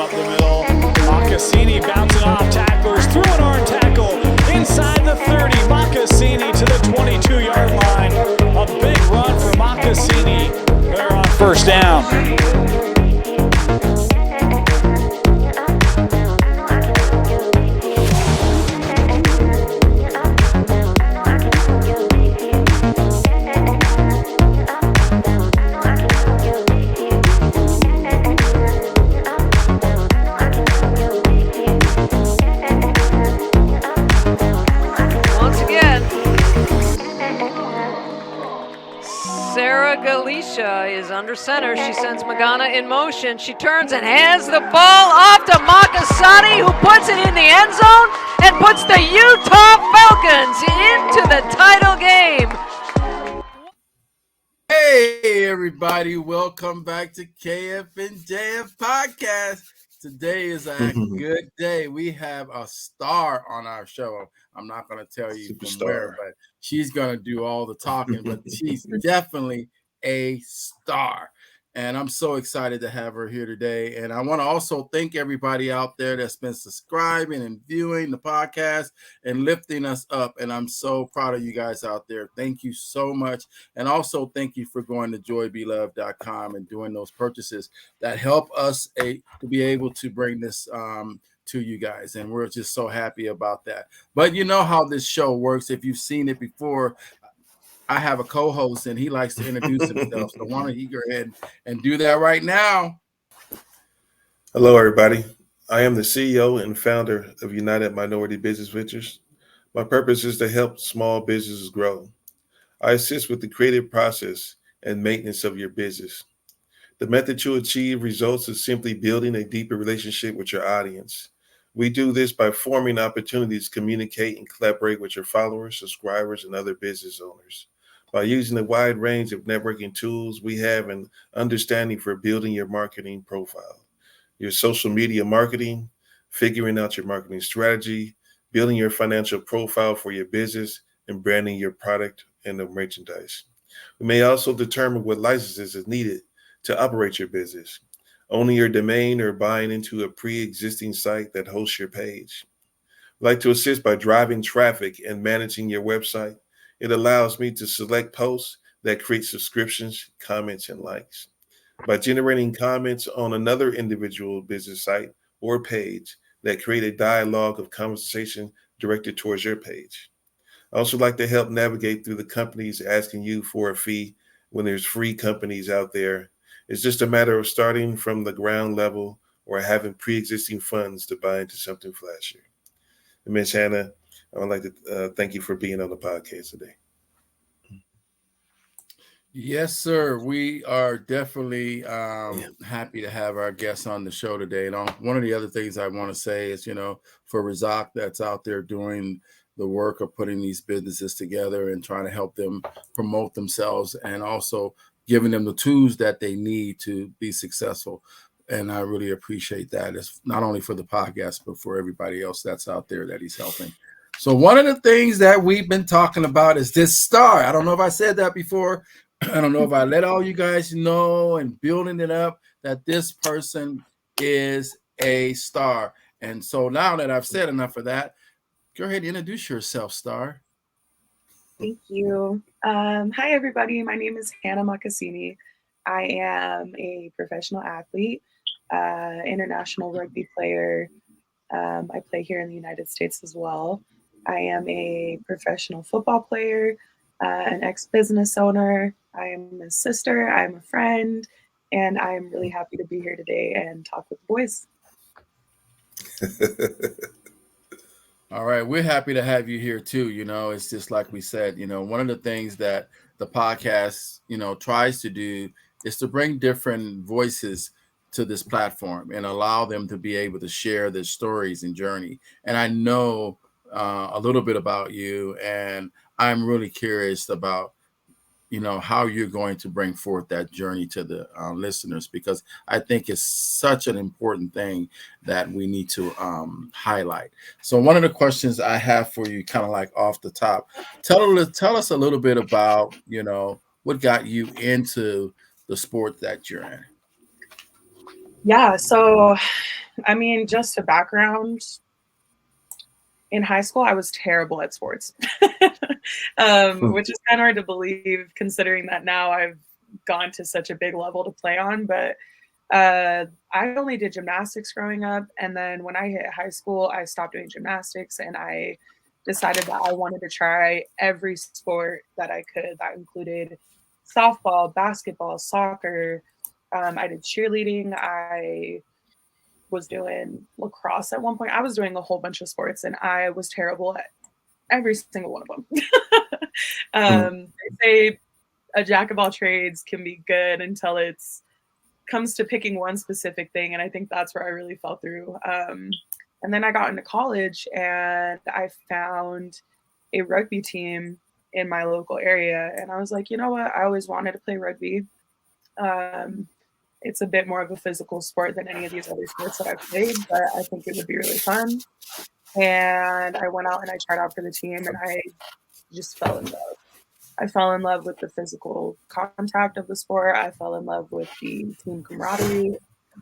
up the middle. Makasini bouncing off tacklers, through an arm tackle inside the 30. Makasini to the 22-yard line. A big run for Makasini. They're on first down. Is under center. She sends Magana in motion. She turns and hands the ball off to Makasini, who puts it in the end zone and puts the Utah Falcons into the title game. Hey, everybody. Welcome back to KF&JF podcast. Today is a good day. We have a star on our show. I'm not going to tell you from where, but she's going to do all the talking, but she's definitely a star, and I'm so excited to have her here today. And I want to also thank everybody out there that's been subscribing and viewing the podcast and lifting us up, and I'm so proud of you guys out there. Thank you so much. And also thank you for going to joybeloved.com and doing those purchases that help us to be able to bring this to you guys, and we're just so happy about that. But you know how this show works. If you've seen it before, I have a co-host, and he likes to introduce himself. So why don't he go ahead and do that right now? Hello, everybody. I am the CEO and founder of United Minority Business Ventures. My purpose is to help small businesses grow. I assist with the creative process and maintenance of your business. The method to achieve results is simply building a deeper relationship with your audience. We do this by forming opportunities to communicate and collaborate with your followers, subscribers, and other business owners. By using a wide range of networking tools, we have an understanding for building your marketing profile, your social media marketing, figuring out your marketing strategy, building your financial profile for your business, and branding your product and the merchandise. We may also determine what licenses is needed to operate your business, owning your domain or buying into a pre-existing site that hosts your page. We'd like to assist by driving traffic and managing your website. It allows me to select posts that create subscriptions, comments, and likes. By generating comments on another individual business site or page that create a dialogue of conversation directed towards your page. I also like to help navigate through the companies asking you for a fee when there's free companies out there. It's just a matter of starting from the ground level or having pre-existing funds to buy into something flashier. And Ms. Hannah, I would like to thank you for being on the podcast today. Yes, sir. We are definitely happy to have our guests on the show today. And one of the other things I want to say is, for Razak that's out there doing the work of putting these businesses together and trying to help them promote themselves, and also giving them the tools that they need to be successful. And I really appreciate that. It's not only for the podcast, but for everybody else that's out there that he's helping. So one of the things that we've been talking about is this star. I don't know if I said that before. I don't know if I let all you guys know and building it up that this person is a star. And so now that I've said enough of that, go ahead and introduce yourself, Star. Thank you. Hi, everybody. My name is Hannah Makasini. I am a professional athlete, international rugby player. I play here in the United States as well. I am a professional football player, an ex-business owner. I am a sister. I'm a friend, and I'm really happy to be here today and talk with the boys. All right. We're happy to have you here too. It's just like we said, one of the things that the podcast, tries to do is to bring different voices to this platform and allow them to be able to share their stories and journey. And I know a little bit about you, and I'm really curious about, how you're going to bring forth that journey to the listeners, because I think it's such an important thing that we need to highlight. So one of the questions I have for you, kind of like off the top, tell us a little bit about, what got you into the sport that you're in. Yeah, so I mean, just a background. In high school, I was terrible at sports, which is kind of hard to believe considering that now I've gone to such a big level to play on. But I only did gymnastics growing up. And then when I hit high school, I stopped doing gymnastics and I decided that I wanted to try every sport that I could. That included softball, basketball, soccer. I did cheerleading. I was doing lacrosse at one point. I was doing a whole bunch of sports and I was terrible at every single one of them. They say a jack of all trades can be good until it's comes to picking one specific thing. And I think that's where I really fell through. And then I got into college and I found a rugby team in my local area. And I was like, you know what? I always wanted to play rugby. It's a bit more of a physical sport than any of these other sports that I've played, but I think it would be really fun. And I went out and I tried out for the team and I just fell in love. I fell in love with the physical contact of the sport. I fell in love with the team camaraderie.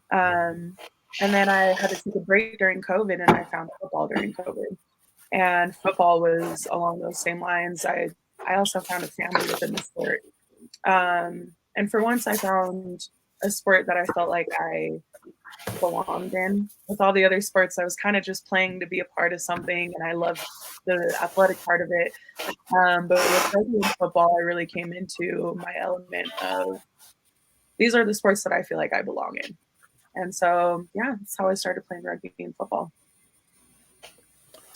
And then I had to take a break during COVID and I found football during COVID. And football was along those same lines. I also found a family within the sport. And for once I found a sport that I felt like I belonged in. With all the other sports, I was kind of just playing to be a part of something, and I loved the athletic part of it. But with rugby and football, I really came into my element of these are the sports that I feel like I belong in. And so, yeah, that's how I started playing rugby and football.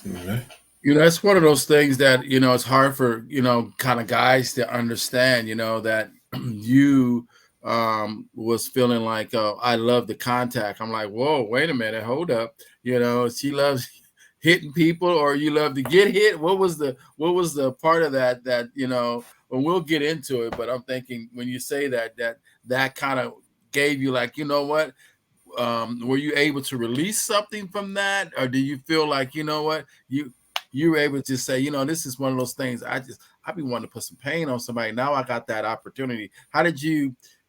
Okay. You know, it's one of those things that, you know, it's hard for, you know, kind of guys to understand, you know, that you was feeling like, oh, I love the contact. I'm like, whoa, wait a minute, hold up. You know, she loves hitting people or you love to get hit. What was the part of that, you know, and we'll get into it, but I'm thinking when you say that kind of gave you like, you know what, were you able to release something from that? Or do you feel like, you know what, you were able to say, you know, this is one of those things I'd be wanting to put some pain on somebody. Now I got that opportunity.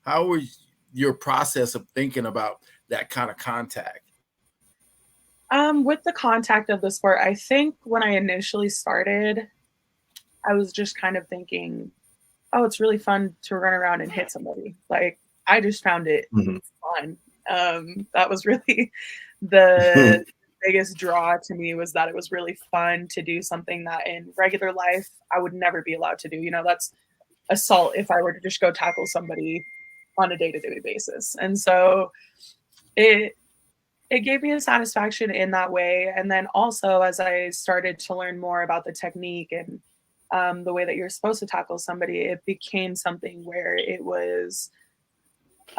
How was your process of thinking about that kind of contact? With the contact of the sport, I think when I initially started, I was just kind of thinking, oh, it's really fun to run around and hit somebody. Like, I just found it fun. That was really the biggest draw to me, was that it was really fun to do something that in regular life I would never be allowed to do. You know, that's assault if I were to just go tackle somebody on a day-to-day basis. And so it gave me a satisfaction in that way. And then also as I started to learn more about the technique and the way that you're supposed to tackle somebody, it became something where it was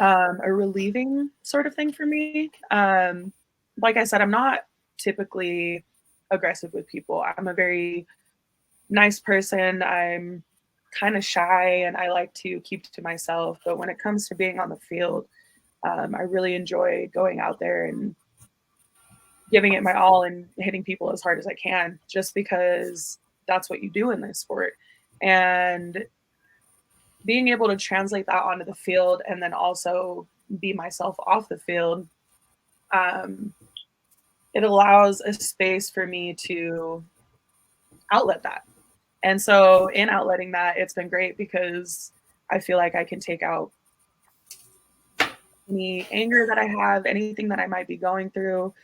a relieving sort of thing for me. Like I said, I'm not typically aggressive with people. I'm a very nice person. I'm kind of shy and I like to keep to myself. But when it comes to being on the field, I really enjoy going out there and giving it my all and hitting people as hard as I can, just because that's what you do in this sport. And being able to translate that onto the field and then also be myself off the field, it allows a space for me to outlet that. And so in outletting that, it's been great because I feel like I can take out any anger that I have, anything that I might be going through.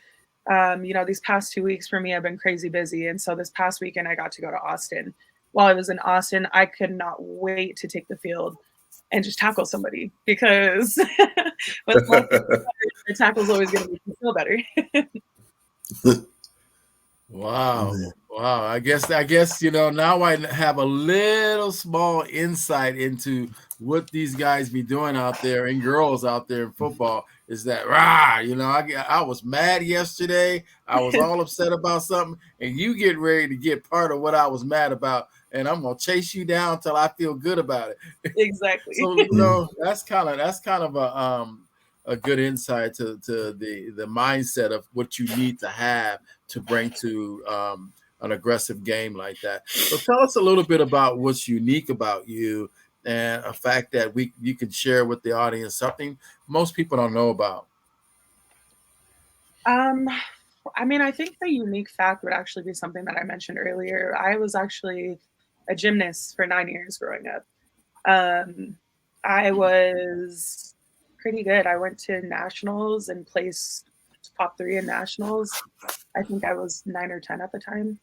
You know, these past 2 weeks for me, I've been crazy busy. And so this past weekend, I got to go to Austin. While I was in Austin, I could not wait to take the field and just tackle somebody, because the tackle's always going to make me feel better. Wow. I guess, you know, now I have a little small insight into what these guys be doing out there and girls out there in football. Is that you know, I was mad yesterday. I was all upset about something, and you get ready to get part of what I was mad about, and I'm gonna chase you down until I feel good about it. Exactly. So, you know, that's kind of a good insight to the mindset of what you need to have to bring to an aggressive game like that. So tell us a little bit about what's unique about you, and a fact that you can share with the audience, something most people don't know about. I mean, I think the unique fact would actually be something that I mentioned earlier. I was actually a gymnast for 9 years growing up. I was pretty good. I went to nationals and placed top 3 in nationals. I think I was 9 or 10 at the time.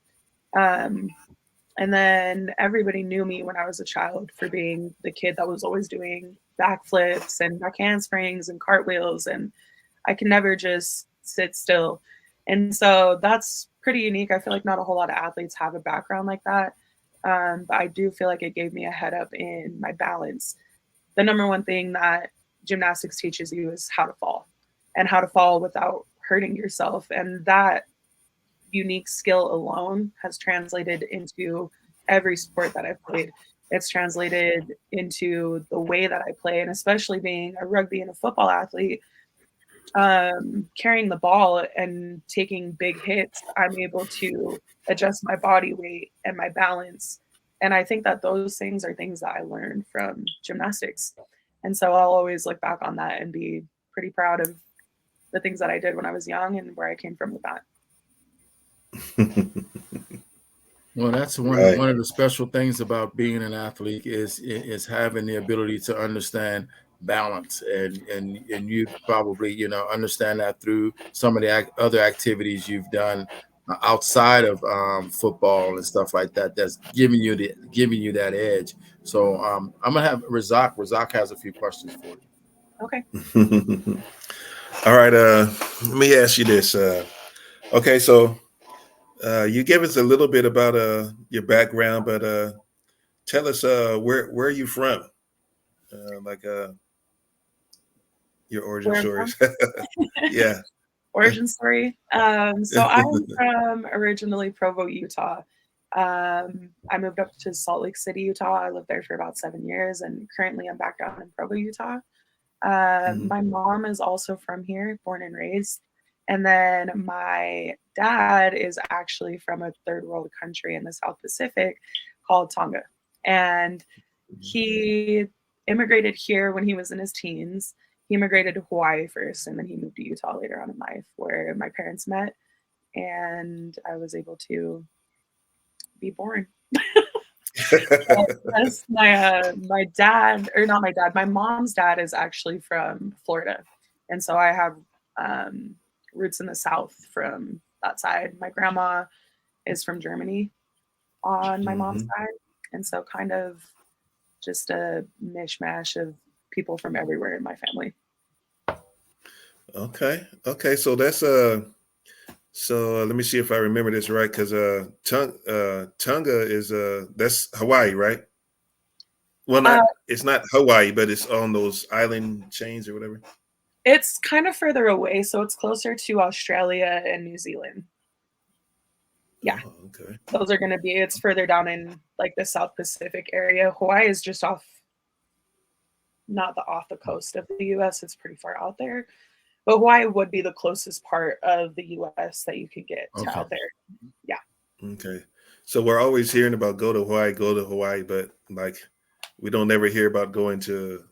And then everybody knew me when I was a child for being the kid that was always doing backflips and back handsprings and cartwheels, and I can never just sit still. And so that's pretty unique. I feel like not a whole lot of athletes have a background like that. But I do feel like it gave me a head up in my balance. The number one thing that gymnastics teaches you is how to fall and how to fall without hurting yourself. And that unique skill alone has translated into every sport that I've played. It's translated into the way that I play, and especially being a rugby and a football athlete, carrying the ball and taking big hits, I'm able to adjust my body weight and my balance. And I think that those things are things that I learned from gymnastics. And so I'll always look back on that and be pretty proud of the things that I did when I was young and where I came from with that. Well, that's one of the special things about being an athlete is having the ability to understand balance, and you probably understand that through some of the other activities you've done outside of football and stuff like that. That's giving you that edge. So I'm gonna have Razak. Razak has a few questions for you. Okay. All right. Let me ask you this. Okay, so you gave us a little bit about your background, but tell us where are you from? Your origin stories. Yeah. Origin story. So I'm from originally Provo, Utah. I moved up to Salt Lake City, Utah. I lived there for about 7 years, and currently I'm back down in Provo, Utah. My mom is also from here, born and raised. And then my dad is actually from a third world country in the South Pacific called Tonga. And he immigrated here when he was in his teens. He immigrated to Hawaii first, and then he moved to Utah later on in life, where my parents met, and I was able to be born. Yes, my dad, or not my dad, my mom's dad is actually from Florida, and so I have roots in the South from that side. My grandma is from Germany on my mom's side, and so kind of just a mishmash of people from everywhere in my family. Okay, so that's so let me see if I remember this right, because Tonga is that's Hawaii, right? Well, it's not Hawaii, but it's on those island chains or whatever. It's kind of further away, so it's closer to Australia and New Zealand. Yeah. Oh, okay. Those are going to be, it's further down in like the South Pacific area. Hawaii is just off the coast of the US. It's pretty far out there. But Hawaii would be the closest part of the US that you could get to out there. Yeah. Okay. So we're always hearing about go to Hawaii, but like we don't ever hear about going to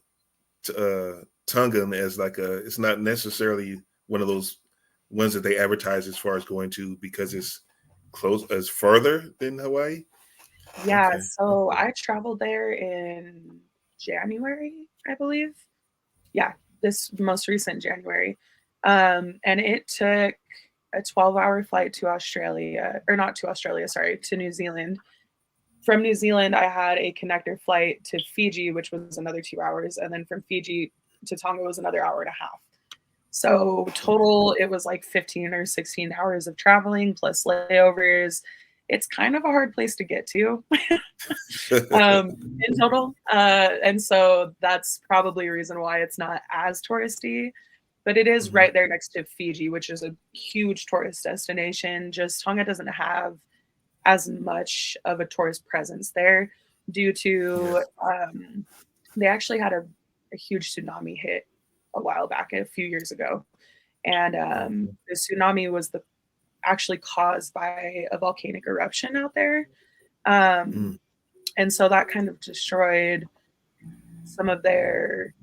Tonga as like it's not necessarily one of those ones that they advertise as far as going to, because it's close as further than Hawaii. Yeah. Okay. So I traveled there in January, I believe. Yeah. This most recent January. And it took a 12-hour flight to to New Zealand. From New Zealand, I had a connector flight to Fiji, which was another 2 hours. And then from Fiji to Tonga was another hour and a half. So total, it was like 15 or 16 hours of traveling plus layovers. It's kind of a hard place to get to in total. And so that's probably a reason why it's not as touristy, but it is right there next to Fiji, which is a huge tourist destination. Just Tonga doesn't have as much of a tourist presence there due to they actually had a huge tsunami hit a while back, a few years ago. And the tsunami was actually caused by a volcanic eruption out there. And so that kind of destroyed some of their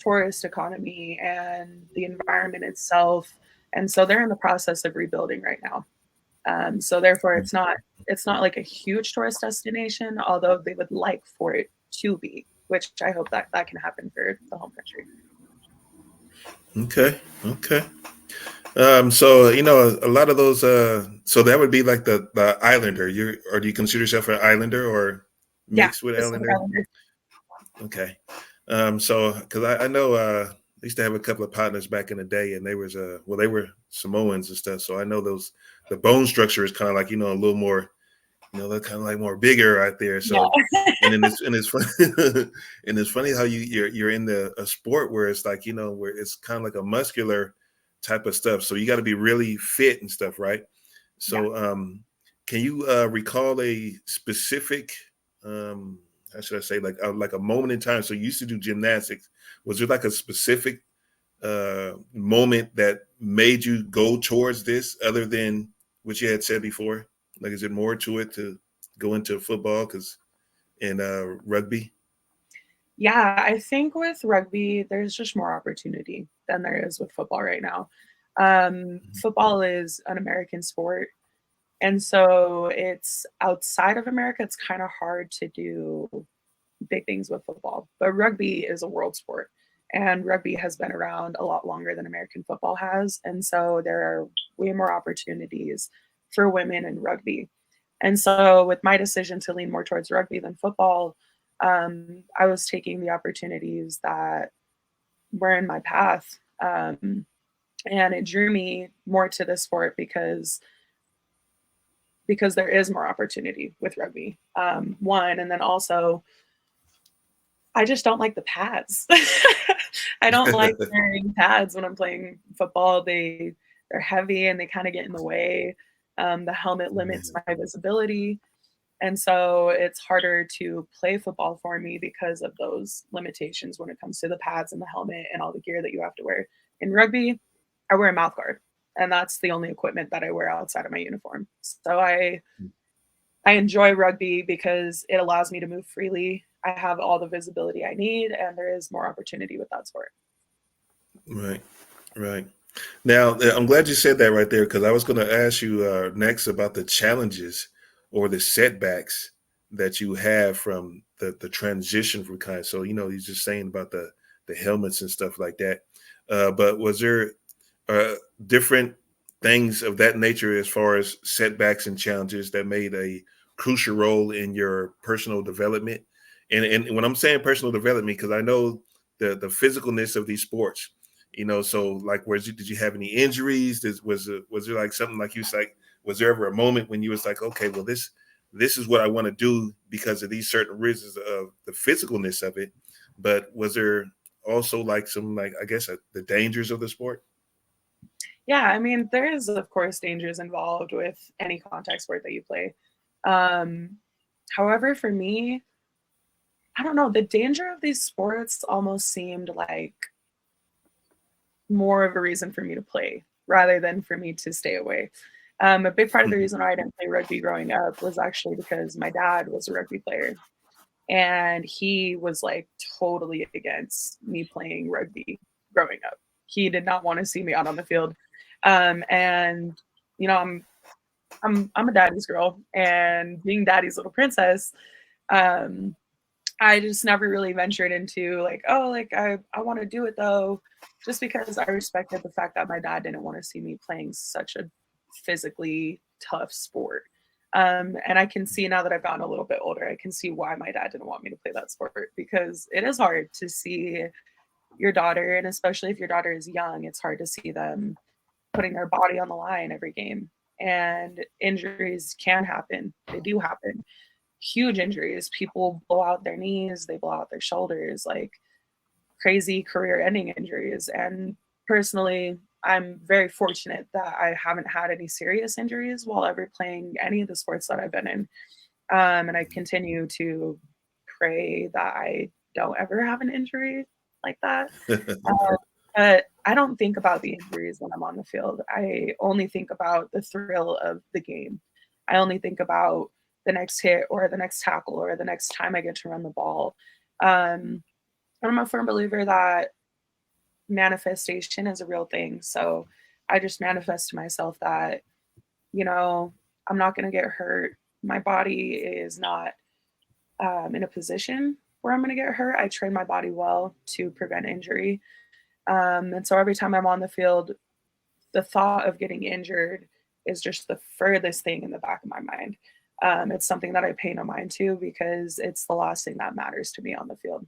tourist economy and the environment itself. And so they're in the process of rebuilding right now. So therefore it's not like a huge tourist destination, although they would like for it to be, which I hope that can happen for the home country. Okay. So a lot of those. So that would be like the Islander. Or do you consider yourself an Islander or Yeah, mixed with Pacific Islander? Islander. Okay. So because I know I used to have a couple of partners back in the day, and they were Samoans and stuff. So I know the bone structure is kind of like a little more. They're kind of like more bigger out there. So, Yeah. and it's funny, and it's funny how you're in a sport where it's like where it's kind of like a muscular type of stuff. So you got to be really fit and stuff, right? So, can you recall a specific, how should I say, like a moment in time? So you used to do gymnastics. Was there like a specific moment that made you go towards this, other than what you had said before? Like, is it more to it to go into football and rugby? Yeah, I think with rugby, there's just more opportunity than there is with football right now. Football is an American sport. And so it's outside of America, it's kind of hard to do big things with football. But rugby is a world sport. And rugby has been around a lot longer than American football has. And so there are way more opportunities for women in rugby. And so with my decision to lean more towards rugby than football, I was taking the opportunities that were in my path. And it drew me more to this sport because there is more opportunity with rugby. One, and then also I just don't like the pads. I don't like wearing pads when I'm playing football. They're heavy and they kind of get in the way. The helmet limits my visibility. And so it's harder to play football for me because of those limitations when it comes to the pads and the helmet and all the gear that you have to wear. In rugby, I wear a mouth guard, and that's the only equipment that I wear outside of my uniform. So I enjoy rugby because it allows me to move freely. I have all the visibility I need, and there is more opportunity with that sport. Right. Now, I'm glad you said that right there, because I was going to ask you next about the challenges or the setbacks that you have from the transition from kind. So, you're just saying about the helmets and stuff like that. But was there different things of that nature as far as setbacks and challenges that made a crucial role in your personal development? And when I'm saying personal development, because I know the physicalness of these sports, so like, did you have any injuries? Was there like something like was there ever a moment when you was like, okay, well, this is what I want to do because of these certain reasons of the physicalness of it? But was there also like some, like, I guess, the dangers of the sport? Yeah, I mean, there is, of course, dangers involved with any contact sport that you play. However, for me, I don't know, the danger of these sports almost seemed like more of a reason for me to play rather than for me to stay away. A big part of the reason why I didn't play rugby growing up was actually because my dad was a rugby player, and he was like totally against me playing rugby growing up. He did not want to see me out on the field. And I'm a daddy's girl, and being daddy's little princess, I just never really ventured into like, oh, like I want to do it though, just because I respected the fact that my dad didn't want to see me playing such a physically tough sport. And I can see now that I've gotten a little bit older, I can see why my dad didn't want me to play that sport, because it is hard to see your daughter, and especially if your daughter is young, it's hard to see them putting their body on the line every game. And injuries can happen. They do happen. Huge injuries. People blow out their knees, they blow out their shoulders, like crazy career-ending injuries. And personally, I'm very fortunate that I haven't had any serious injuries while ever playing any of the sports that I've been in. And I continue to pray that I don't ever have an injury like that. But I don't think about the injuries when I'm on the field. I only think about the thrill of the game. I only think about the next hit or the next tackle or the next time I get to run the ball. I'm a firm believer that manifestation is a real thing. So I just manifest to myself that, I'm not going to get hurt. My body is not in a position where I'm going to get hurt. I train my body well to prevent injury. And so every time I'm on the field, the thought of getting injured is just the furthest thing in the back of my mind. It's something that I pay no mind to because it's the last thing that matters to me on the field.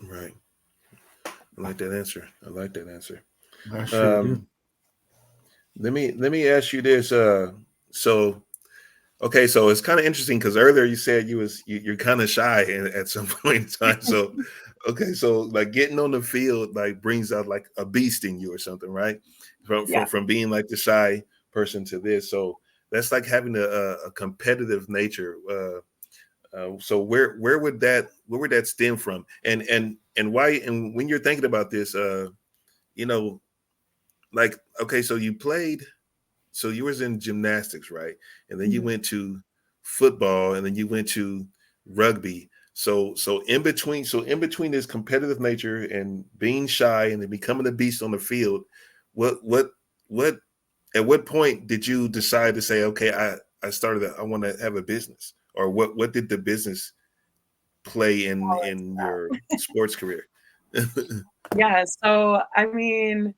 Right. I like that answer. I sure do. Let me ask you this. So it's kind of interesting because earlier you said you're kind of shy at some point in time. So so like getting on the field like brings out like a beast in you or something, right? From being like the shy person to this. So that's like having a competitive nature. So where would that stem from? And why? And when you're thinking about this, like so you was in gymnastics, right? And then you went to football, and then you went to rugby. So in between this competitive nature and being shy and then becoming a beast on the field, what at what point did you decide to say, okay, I want to have a business? Or what did the business play in your sports career? Yeah. So, I mean,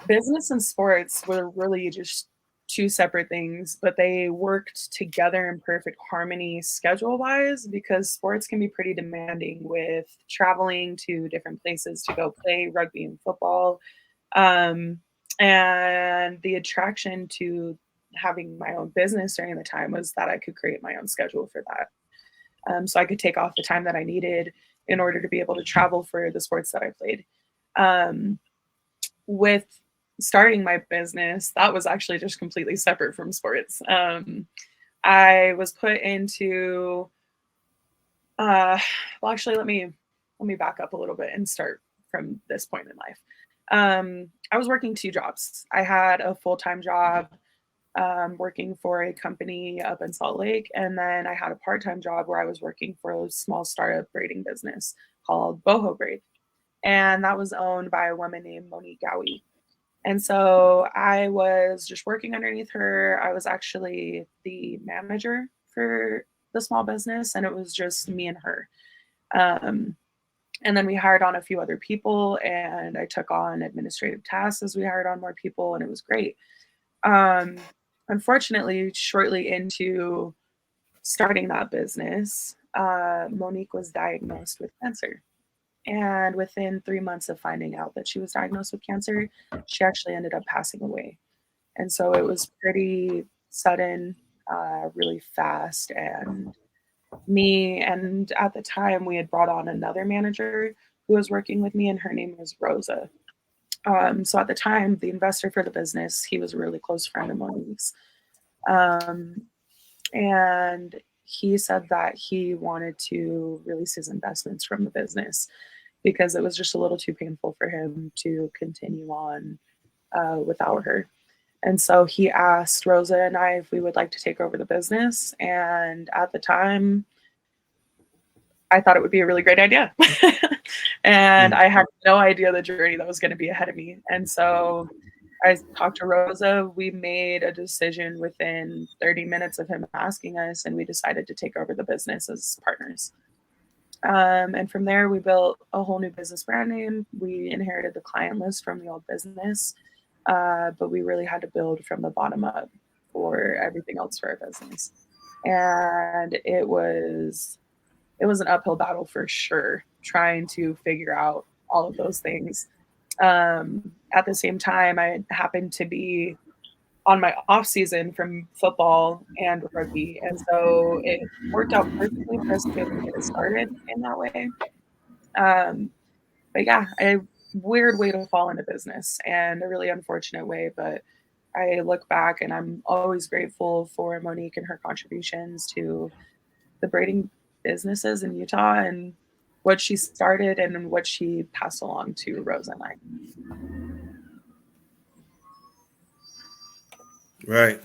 business and sports were really just two separate things, but they worked together in perfect harmony schedule wise because sports can be pretty demanding with traveling to different places to go play rugby and football. And the attraction to having my own business during the time was that I could create my own schedule for that. So I could take off the time that I needed in order to be able to travel for the sports that I played. With starting my business, that was actually just completely separate from sports. I was put into, well, actually, let me back up a little bit and start from this point in life. I was working two jobs. I had a full-time job working for a company up in Salt Lake, and then I had a part-time job where I was working for a small startup braiding business called Boho Braid, and that was owned by a woman named Monique Gowie. And so I was just working underneath her. I was actually the manager for the small business, and it was just me and her. And then we hired on a few other people, and I took on administrative tasks as we hired on more people, and it was great. Unfortunately, shortly into starting that business, Monique was diagnosed with cancer. And within 3 months of finding out that she was diagnosed with cancer, she actually ended up passing away. And so it was pretty sudden, really fast. And at the time, we had brought on another manager who was working with me, and her name was Rosa. So at the time, the investor for the business, he was a really close friend of Monique's. And he said that he wanted to release his investments from the business because it was just a little too painful for him to continue on without her. And so he asked Rosa and I if we would like to take over the business. And at the time, I thought it would be a really great idea. And I had no idea the journey that was going to be ahead of me. And so I talked to Rosa. We made a decision within 30 minutes of him asking us, and we decided to take over the business as partners. And from there, we built a whole new business brand name. We inherited the client list from the old business, but we really had to build from the bottom up for everything else for our business. And it was an uphill battle for sure, trying to figure out all of those things. At the same time, I happened to be on my off season from football and rugby. And so it worked out perfectly for us to be able to get it started in that way. But yeah, a weird way to fall into business and a really unfortunate way. But I look back and I'm always grateful for Monique and her contributions to the braiding businesses in Utah and what she started and what she passed along to Rosa and I. Right.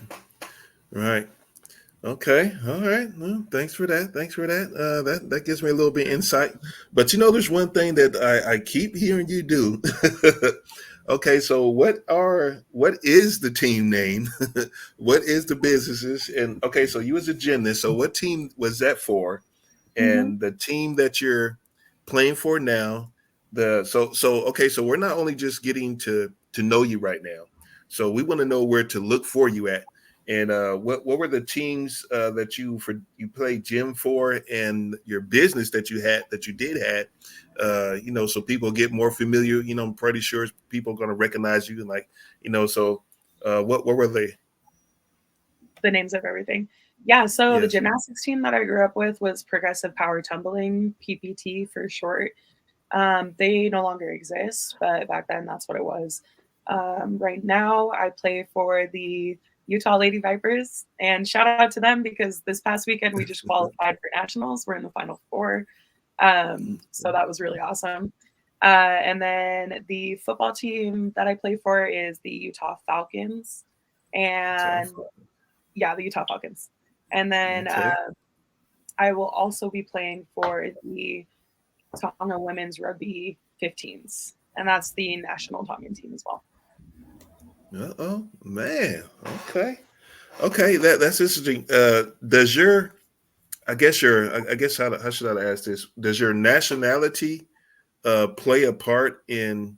Okay. All right. Well, thanks for that. Thanks for that. That gives me a little bit insight. But there's one thing that I keep hearing you do. Okay, so what is the team name? What is the businesses? And okay, so you as a gymnast, so what team was that for? Mhm. And the team that you're playing for now, so we're not only just getting to know you right now. So we want to know where to look for you at. And what were the teams that you played gym for, and your business that you did had, so people get more familiar. I'm pretty sure people are going to recognize you, and so what were they? The names of everything. Yeah, so the Yes. gymnastics team that I grew up with was Progressive Power Tumbling, PPT for short. They no longer exist, but back then that's what it was. Right now, I play for the Utah Lady Vipers, and shout out to them because this past weekend we just qualified for nationals. We're in the final four, so that was really awesome. And then the football team that I play for is the Utah Falcons, and yeah, the Utah Falcons. And then Okay. I will also be playing for the Tonga women's rugby 15s, and that's the national Tongan team as well. Oh man. Okay. Okay. That's interesting. Does your I guess how should I ask this? Does your nationality play a part in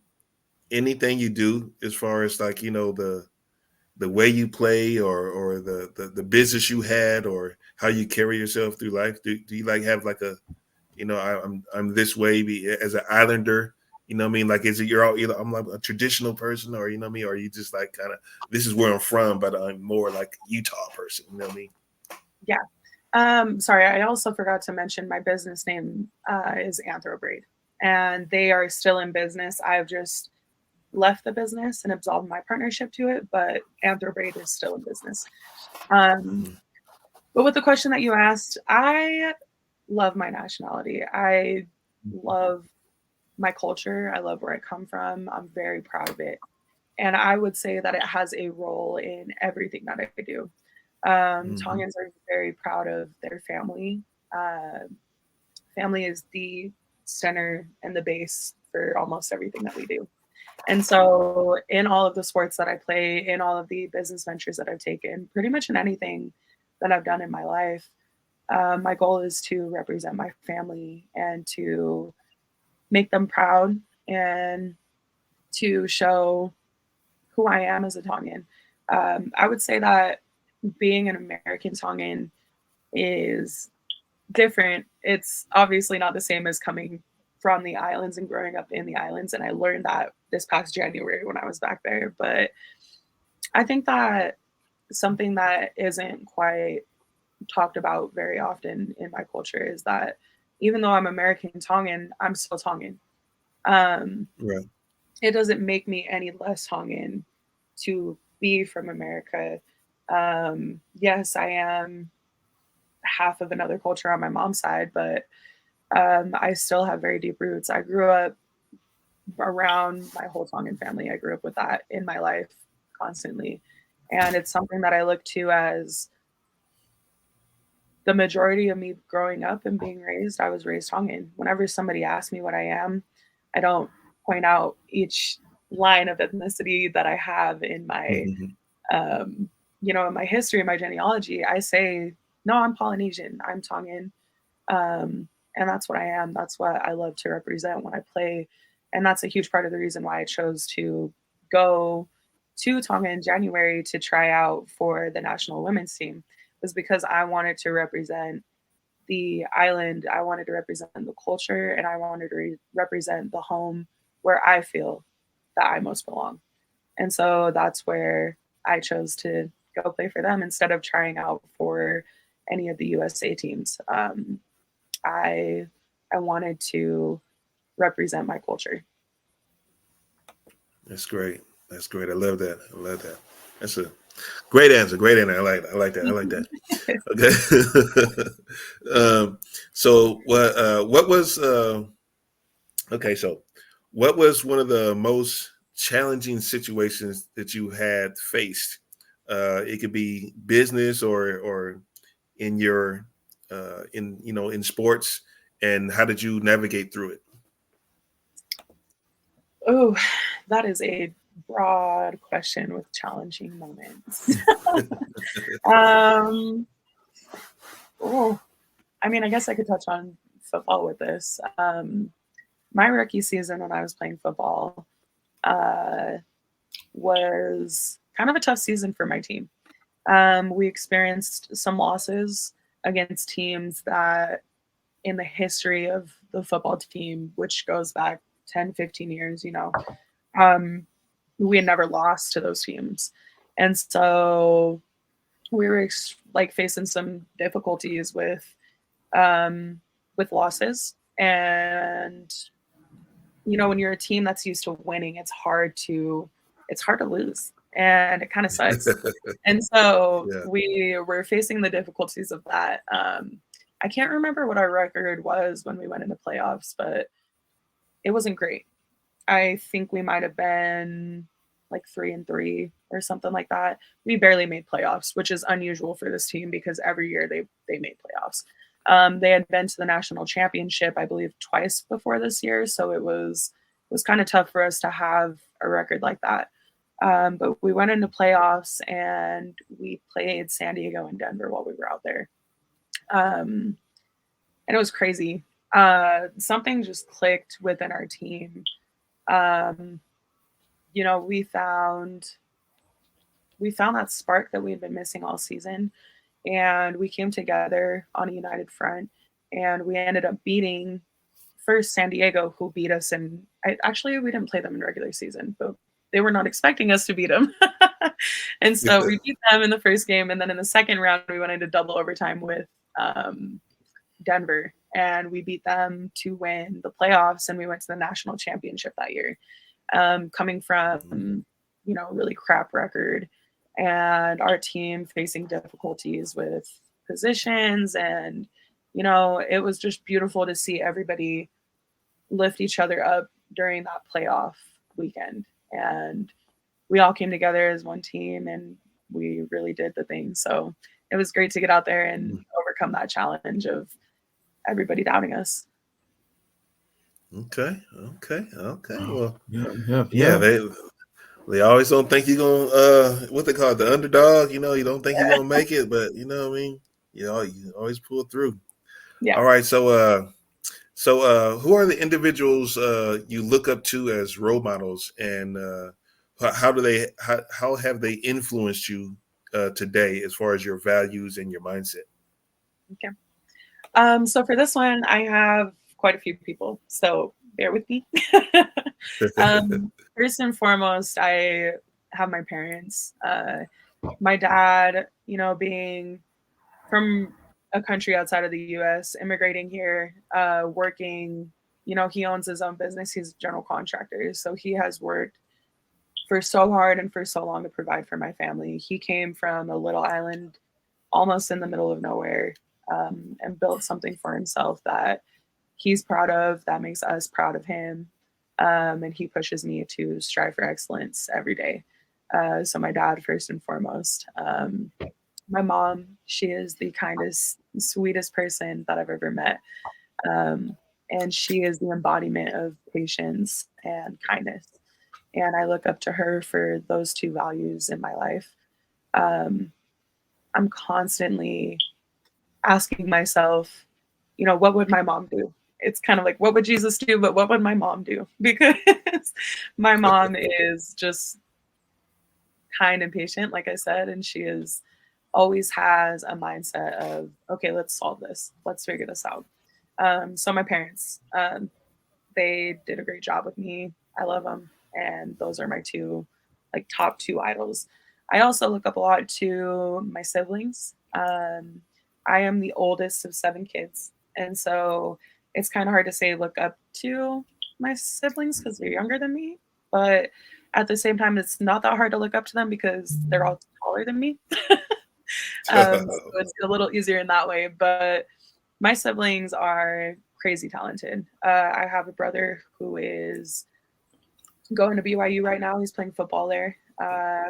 anything you do, as far as the way you play, or the business you had, or how you carry yourself through life? Do you have a I'm this way as an islander? What I mean? Like, is it you're all I'm like a traditional person, or what I mean? Or are you just like kind of, this is where I'm from, but I'm more like Utah person? What I mean? Yeah. Sorry, I also forgot to mention my business name is Anthrobraid, and they are still in business. I've just left the business and absolved my partnership to it, but Anthrobraid is still in business. Um, but with the question that you asked, I love my nationality. I love my culture. I love where I come from. I'm very proud of it. And I would say that it has a role in everything that I do. Mm-hmm. Tongans are very proud of their family. Uh, Family is the center and the base for almost everything that we do. And so, in all of the sports that I play, in all of the business ventures that I've taken, pretty much in anything that I've done in my life, my goal is to represent my family and to make them proud and to show who I am as a Tongan. I would say that being an American Tongan is different. It's obviously not the same as coming from the islands and growing up in the islands. And I learned that this past January when I was back there. But I think that something that isn't quite talked about very often in my culture is that even though I'm American Tongan, I'm still Tongan. Um, Right. it doesn't make me any less Tongan to be from America. Yes, I am half of another culture on my mom's side, but I still have very deep roots. I grew up around my whole Tongan family. I grew up with that in my life constantly. And it's something that I look to as the majority of me growing up and being raised. I was raised Tongan. Whenever somebody asks me what I am, I don't point out each line of ethnicity that I have in my Mm-hmm. um, in my history, my genealogy. I say, no, I'm Polynesian, I'm Tongan. And that's what I am. That's what I love to represent when I play. And that's a huge part of the reason why I chose to go to Tonga in January to try out for the national women's team, was because I wanted to represent the island. I wanted to represent the culture, and I wanted to represent the home where I feel that I most belong. And so that's where I chose to go play for them instead of trying out for any of the USA teams. I I wanted to represent my culture. That's great. That's great. I love that. I love that. That's a great answer. Great answer. I like that. I like that. Okay. So what was okay, so what was one of the most challenging situations that you had faced? It could be business, or in your in sports, and how did you navigate through it? Oh, that is a broad question with challenging moments. Oh, I mean, I guess I could touch on football with this. My rookie season when I was playing football was kind of a tough season for my team. We experienced some losses against teams that in the history of the football team, which goes back 10, 15 years, we had never lost to those teams. And so we were facing some difficulties with losses. And, when you're a team that's used to winning, it's hard to lose. And it kind of sucks. And so Yeah. we were facing the difficulties of that. I can't remember what our record was when we went into playoffs, but it wasn't great. I think we might have been like 3-3 or something like that. We barely made playoffs, which is unusual for this team because every year they made playoffs. They had been to the national championship, I believe, twice before this year, so it was kind of tough for us to have a record like that. But we went into playoffs and we played San Diego and Denver while we were out there. And it was crazy. Something just clicked within our team. We found that spark that we had been missing all season, and we came together on a united front, and we ended up beating first San Diego, who beat us. And actually, we didn't play them in regular season, but they were not expecting us to beat them. And so we beat them in the first game. And then in the second round, we went into double overtime with Denver, and we beat them to win the playoffs. And we went to the national championship that year, coming from, a really crap record, and our team facing difficulties with positions. And, it was just beautiful to see everybody lift each other up during that playoff weekend. And we all came together as one team and we really did the thing. So it was great to get out there and overcome that challenge of everybody doubting us. Okay. Well, Yeah. They always don't think you're gonna what they call it, the underdog. You don't think you're gonna make it, but you know what I mean. You always pull through. Yeah. All right. So who are the individuals you look up to as role models, and how have they influenced you today as far as your values and your mindset? Okay. So for this one, I have quite a few people, so bear with me. First and foremost, I have my parents. My dad, being from a country outside of the U.S., immigrating here, working, he owns his own business. He's a general contractor. So he has worked for so hard and for so long to provide for my family. He came from a little island almost in the middle of nowhere, and built something for himself that he's proud of, that makes us proud of him. And he pushes me to strive for excellence every day. So my dad, first and foremost. My mom, she is the kindest, sweetest person that I've ever met. And she is the embodiment of patience and kindness. And I look up to her for those two values in my life. I'm constantly asking myself, what would my mom do? It's kind of like, what would Jesus do? But what would my mom do? Because my mom is just kind and patient, like I said, and she always has a mindset of, okay, let's solve this. Let's figure this out. So my parents, they did a great job with me. I love them. And those are my top two idols. I also look up a lot to my siblings. I am the oldest of 7 kids. And so it's kind of hard to say look up to my siblings because they're younger than me. But at the same time, it's not that hard to look up to them because they're all taller than me. So it's a little easier in that way. But my siblings are crazy talented. I have a brother who is going to BYU right now. He's playing football there.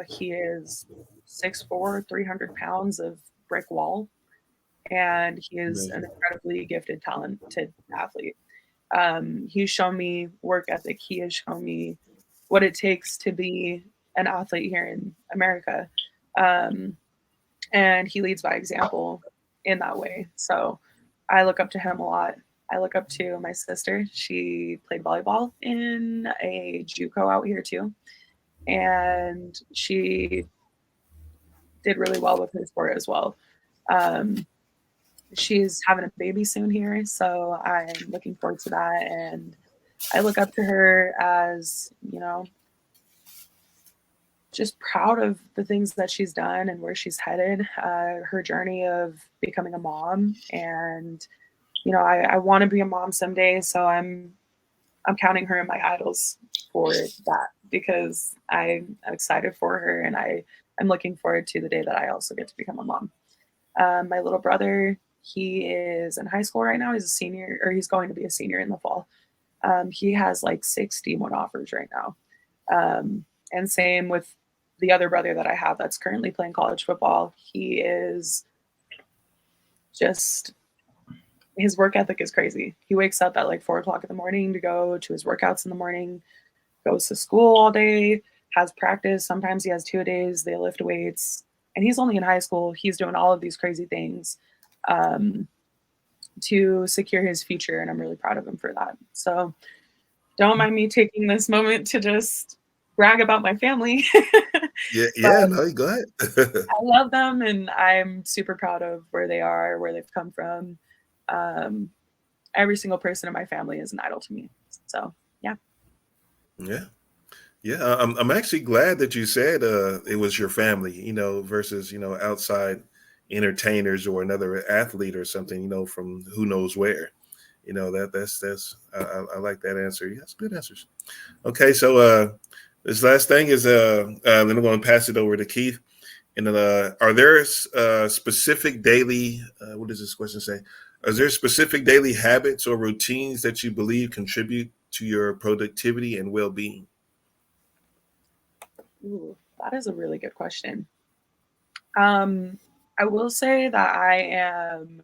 He is 6'4", 300 pounds of brick wall. and he is an incredibly gifted, talented athlete. He's shown me work ethic. He has shown me what it takes to be an athlete here in America. And he leads by example in that way. So I look up to him a lot. I look up to my sister. She played volleyball in a JUCO out here too. And she did really well with her sport as well. She's having a baby soon here, so I'm looking forward to that. And I look up to her as, you know, just proud of the things that she's done and where she's headed, her journey of becoming a mom. And, you know, I want to be a mom someday, so I'm counting her in my idols for that, because I'm excited for her, and I'm looking forward to the day that I also get to become a mom. My little brother, he is in high school right now. He's a senior, or he's going to be a senior in the fall. He has like 6 D1 offers right now. And same with the other brother that I have that's currently playing college football. He is just, his work ethic is crazy. He wakes up at like 4 o'clock in the morning to go to his workouts in the morning, goes to school all day, has practice. Sometimes he has 2 days, they lift weights, and he's only in high school. He's doing all of these crazy things to secure his future, and I'm really proud of him for that. So don't mind me taking this moment to just brag about my family. No, go ahead. I love them, and I'm super proud of where they are, where they've come from. Every single person in my family is an idol to me. So I'm actually glad that you said it was your family, you know, versus, you know, outside entertainers or another athlete or something, you know, from who knows where. You know, that's I like that answer. Yes, good answers. Okay, so this last thing is then I'm going to pass it over to Keith. And then, are there specific daily what does this question say? Are there specific daily habits or routines that you believe contribute to your productivity and well-being? ooh, that is a really good question. I will say that I am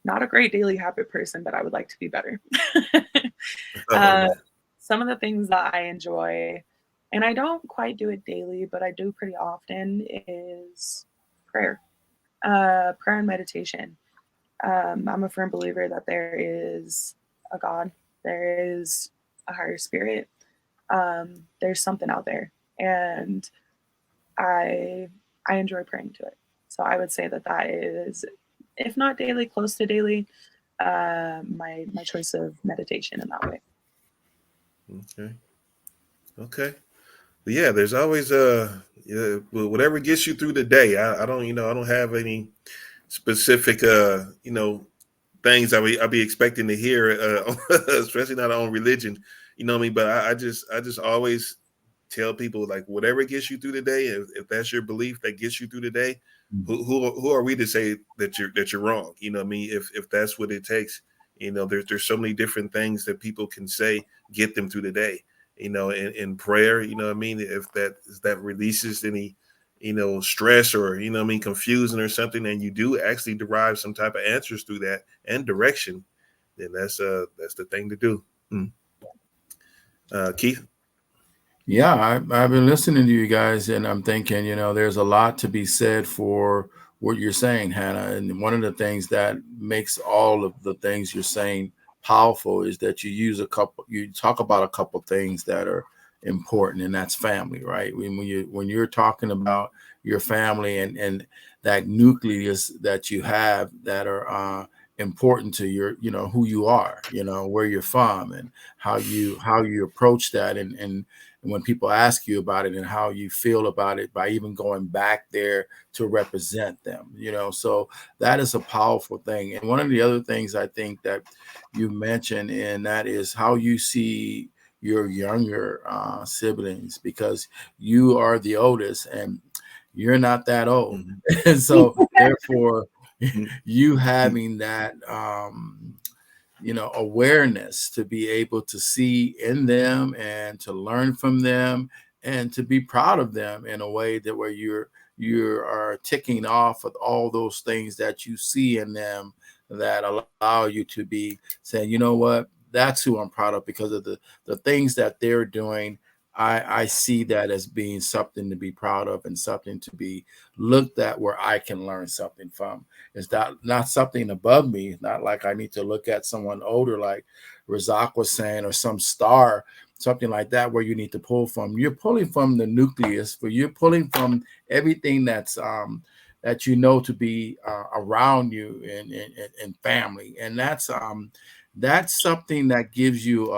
not a great daily habit person, but I would like to be better. uh, some of the things that I enjoy, and I don't quite do it daily, but I do pretty often, is prayer, prayer and meditation. I'm a firm believer that there is a God, there is a higher spirit, there's something out there, and I enjoy praying to it. So I would say that that is, if not daily, close to daily, my choice of meditation in that way. Okay. But yeah, there's always whatever gets you through the day. I don't, you know, I don't have any specific you know, things I'll be expecting to hear, especially not on religion. You know what I mean? But I just always tell people, like, whatever gets you through the day, if that's your belief that gets you through the day, who are we to say that you're wrong? You know what I mean? If that's what it takes, you know, there's so many different things that people can say get them through the day. You know, in prayer, you know what I mean? If that releases any, you know, stress or, you know what I mean, confusion or something, and you do actually derive some type of answers through that and direction, then that's the thing to do. Keith? Yeah, I've been listening to you guys, and I'm thinking, you know, there's a lot to be said for what you're saying, Hannah. And one of the things that makes all of the things you're saying powerful is that you talk about a couple things that are important, and that's family, right? When you're talking about your family and that nucleus that you have that are important to your, you know, who you are, you know, where you're from, and how you approach that, and when people ask you about it, and how you feel about it by even going back there to represent them, you know. So that is a powerful thing. And one of the other things I think that you mentioned, and that is how you see your younger siblings, because you are the oldest and you're not that old. And so therefore you having that you know, awareness to be able to see in them and to learn from them and to be proud of them in a way that where you are ticking off of all those things that you see in them that allow you to be saying, you know what, that's who I'm proud of because of the things that they're doing. I see that as being something to be proud of and something to be looked at where I can learn something from. It's not something above me. It's not like I need to look at someone older, like Razak was saying, or some star, something like that, where you need to pull from. You're pulling from the nucleus, but you're pulling from everything that's that you know to be around you and family, and that's something that gives you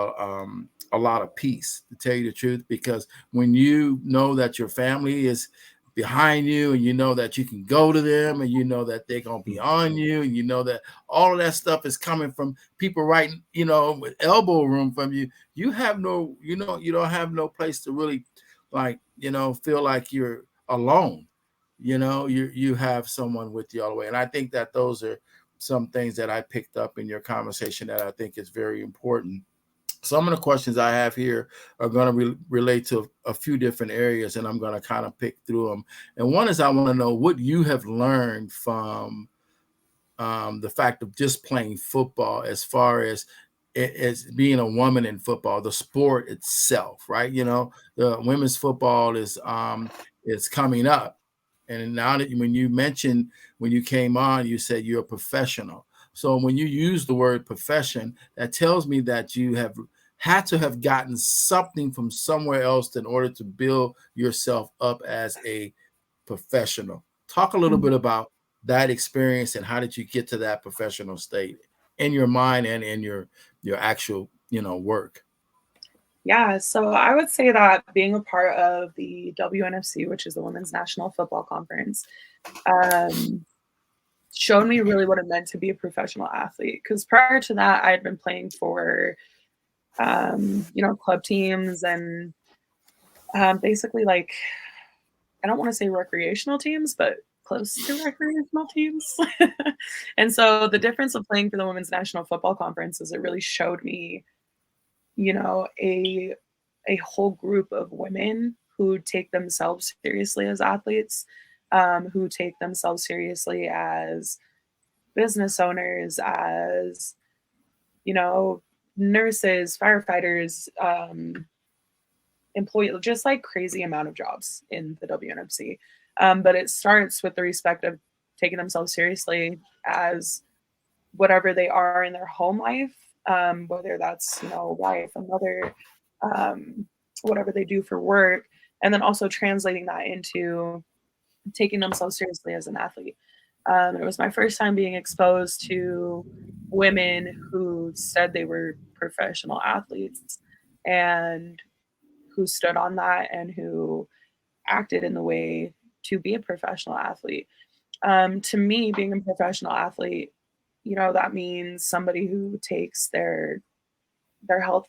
a lot of peace, to tell you the truth, because when you know that your family is behind you and you know that you can go to them and you know that they're going to be on you and you know that all of that stuff is coming from people right, with elbow room from you, you have no, you don't have no place to really like, feel like you're alone. You have someone with you all the way. And I think that those are some things that I picked up in your conversation that I think is very important. Some of the questions I have here are going to relate to a few different areas, and I'm going to kind of pick through them. And one is, I want to know what you have learned from the fact of just playing football, as far as being a woman in football, the sport itself, right? The women's football is coming up. And now that when you came on, you said you're a professional. So when you use the word profession, that tells me that you have had to have gotten something from somewhere else in order to build yourself up as a professional. Talk a little bit about that experience and how did you get to that professional state in your mind and in your actual, work. Yeah, so I would say that being a part of the WNFC, which is the Women's National Football Conference, showed me really what it meant to be a professional athlete. Because prior to that, I had been playing for, club teams and basically, like, I don't want to say recreational teams, but close to recreational teams. And so the difference of playing for the Women's National Football Conference is it really showed me, a whole group of women who take themselves seriously as athletes, who take themselves seriously as business owners, as, nurses, firefighters, employee, just like crazy amount of jobs in the WNFC. But it starts with the respect of taking themselves seriously as whatever they are in their home life, whether that's, a wife, a mother, whatever they do for work, and then also translating that into taking themselves seriously as an athlete. It was my first time being exposed to women who said they were professional athletes and who stood on that and who acted in the way to be a professional athlete. To me, being a professional athlete, that means somebody who takes their health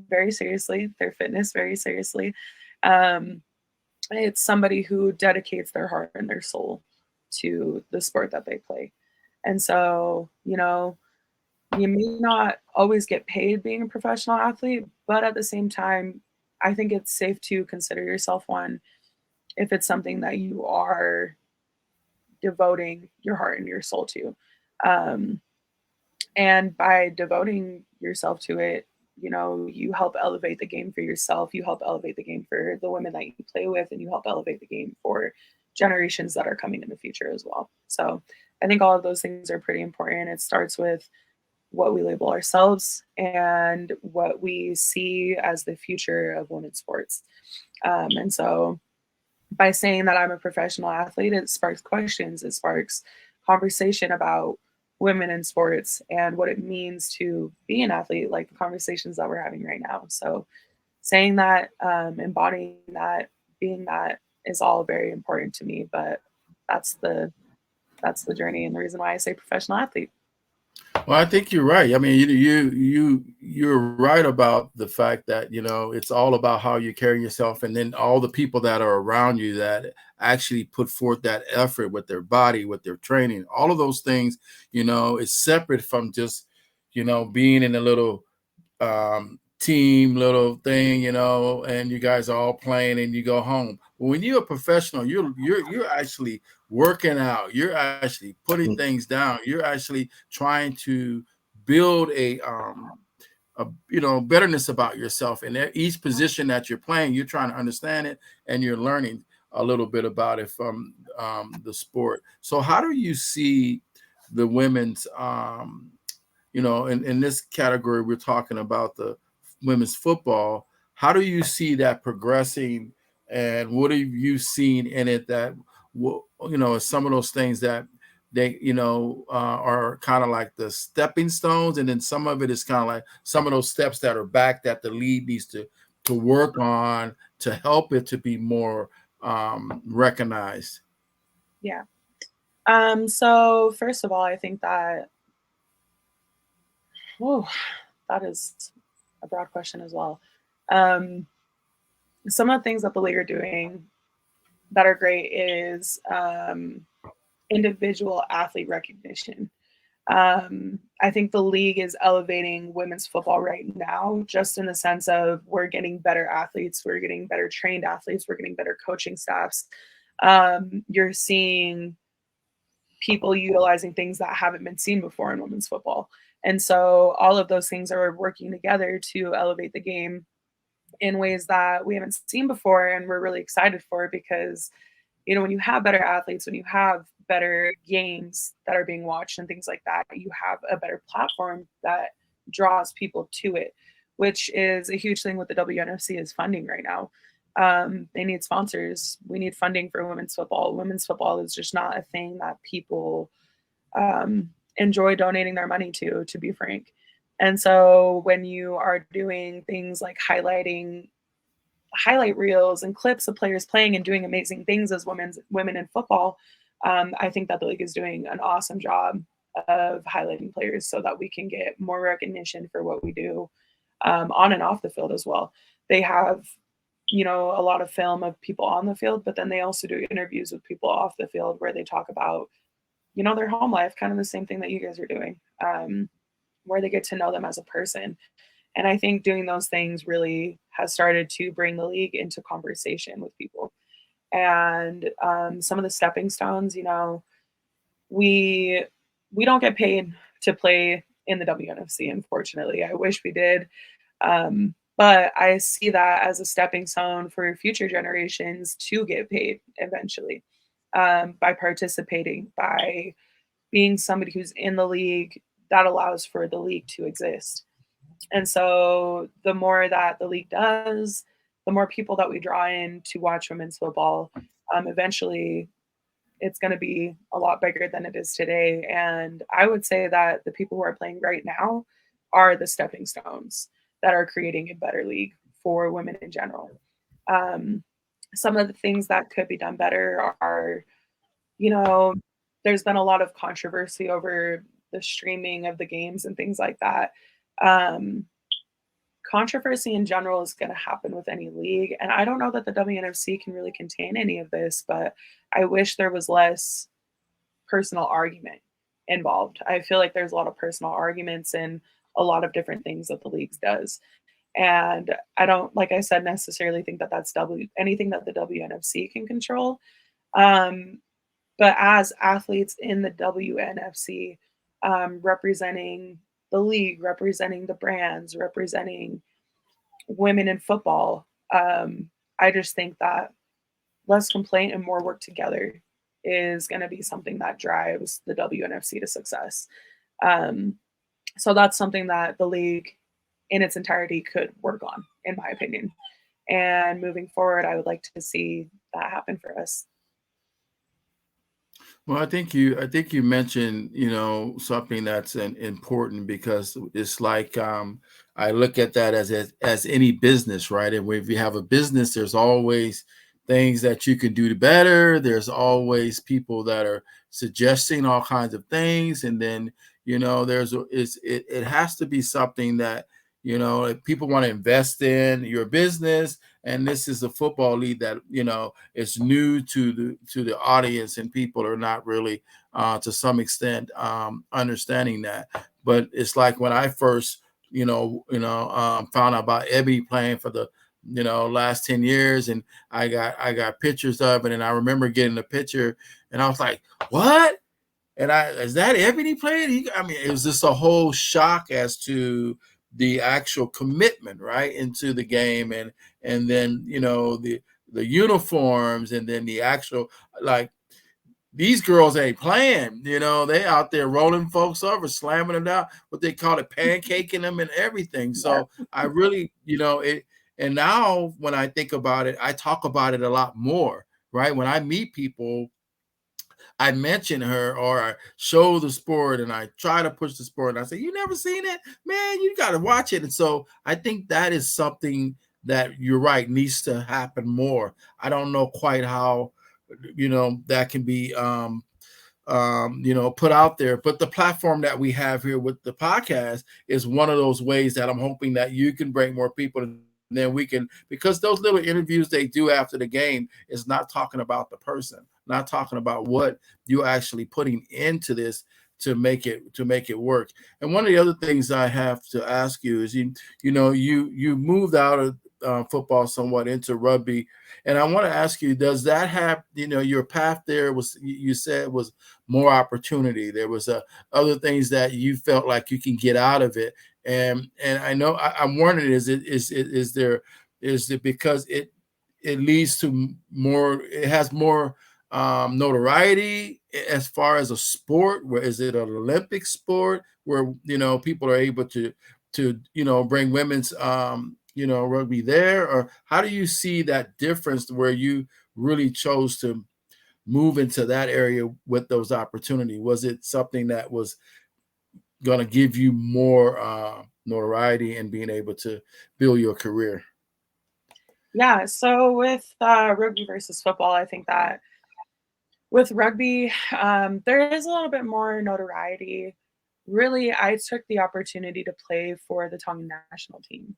very seriously, their fitness very seriously. It's somebody who dedicates their heart and their soul to the sport that they play. And so, you may not always get paid being a professional athlete, but at the same time, I think it's safe to consider yourself one if it's something that you are devoting your heart and your soul to. And by devoting yourself to it, you help elevate the game for yourself. You help elevate the game for the women that you play with, and you help elevate the game for generations that are coming in the future as well. So I think all of those things are pretty important. It starts with what we label ourselves and what we see as the future of women's sports. And so by saying that I'm a professional athlete, it sparks questions. It sparks conversation about women in sports and what it means to be an athlete, like the conversations that we're having right now. So saying that, embodying that, being that is all very important to me. But that's the journey and the reason why I say professional athlete. Well, I think you're right. I mean, you're right about the fact that it's all about how you carry yourself, and then all the people that are around you that actually put forth that effort with their body, with their training. All of those things, is separate from just being in a little team little thing, and you guys are all playing and you go home. But when you're a professional, you're actually working out. You're actually putting things down. You're actually trying to build a betterness about yourself. And each position that you're playing, you're trying to understand it and you're learning a little bit about it from the sport. So how do you see the women's, in this category, we're talking about the women's football. How do you see that progressing, and what have you seen in it that, some of those things that they, are kind of like the stepping stones, and then some of it is kind of like some of those steps that are back that the league needs to work on to help it to be more recognized? Yeah. So first of all, I think that, that is a broad question as well. Some of the things that the league are doing that are great is individual athlete recognition. I think the league is elevating women's football right now, just in the sense of we're getting better athletes, we're getting better trained athletes, we're getting better coaching staffs. You're seeing people utilizing things that haven't been seen before in women's football. And so all of those things are working together to elevate the game in ways that we haven't seen before. And we're really excited for it because, when you have better athletes, when you have better games that are being watched and things like that, you have a better platform that draws people to it, which is a huge thing with the WNFC is funding right now. They need sponsors. We need funding for women's football. Women's football is just not a thing that people enjoy donating their money to be frank. And so when you are doing things like highlight reels and clips of players playing and doing amazing things as women in football, I think that the league is doing an awesome job of highlighting players so that we can get more recognition for what we do on and off the field as well. They have, a lot of film of people on the field, but then they also do interviews with people off the field where they talk about, their home life, kind of the same thing that you guys are doing, where they get to know them as a person. And I think doing those things really has started to bring the league into conversation with people. And some of the stepping stones, we don't get paid to play in the WNFC, unfortunately. I wish we did. But I see that as a stepping stone for future generations to get paid eventually, by participating, by being somebody who's in the league that allows for the league to exist. And so the more that the league does, the more people that we draw in to watch women's football, eventually it's going to be a lot bigger than it is today. And I would say that the people who are playing right now are the stepping stones that are creating a better league for women in general. Some of the things that could be done better are, there's been a lot of controversy over the streaming of the games and things like that. Controversy in general is going to happen with any league. And I don't know that the WNFC can really contain any of this, but I wish there was less personal argument involved. I feel like there's a lot of personal arguments in a lot of different things that the leagues does. And I don't, like I said, necessarily think that that's anything that the WNFC can control. But as athletes in the WNFC, representing the league, representing the brands, representing women in football, I just think that less complaint and more work together is going to be something that drives the WNFC to success. So that's something that the league in its entirety could work on, in my opinion. And moving forward, I would like to see that happen for us. Well, I think you mentioned, something that's important, because it's like, I look at that as any business, right? And if you have a business, there's always things that you can do better. There's always people that are suggesting all kinds of things, and then it has to be something that if people want to invest in your business. And this is a football league that is new to the audience, and people are not really to some extent understanding that. But it's like when I first found out about Ebony playing for the last 10 years, and I got pictures of it, and I remember getting the picture, and I was like, what? And is that Ebony playing? It was just a whole shock as to the actual commitment, right, into the game, and then the uniforms, and then the actual, like, these girls ain't playing, they out there rolling folks over, slamming them down, what they call it, pancaking them and everything. So I really, it. And now when I think about it, I talk about it a lot more, right? When I meet people, I mention her, or I show the sport, and I try to push the sport, and I say, you never seen it? Man, you got to watch it. And so I think that is something that, you're right, needs to happen more. I don't know quite how, that can be, put out there. But the platform that we have here with the podcast is one of those ways that I'm hoping that you can bring more people. And then we can, because those little interviews they do after the game is not talking about the person, not talking about what you're actually putting into this to make it work. And one of the other things I have to ask you is, you moved out of football somewhat into rugby, and I want to ask you, does that have, your path there was, you said, was more opportunity? There was other things that you felt like you can get out of it, and I know I'm wondering, is it because it leads to more, it has more notoriety as far as a sport? Where is it an Olympic sport where people are able to bring women's rugby there? Or how do you see that difference where you really chose to move into that area with those opportunities? Was it something that was going to give you more notoriety and being able to build your career? Yeah, so with rugby versus football, I think that with rugby, there is a little bit more notoriety. Really, I took the opportunity to play for the Tongan national team.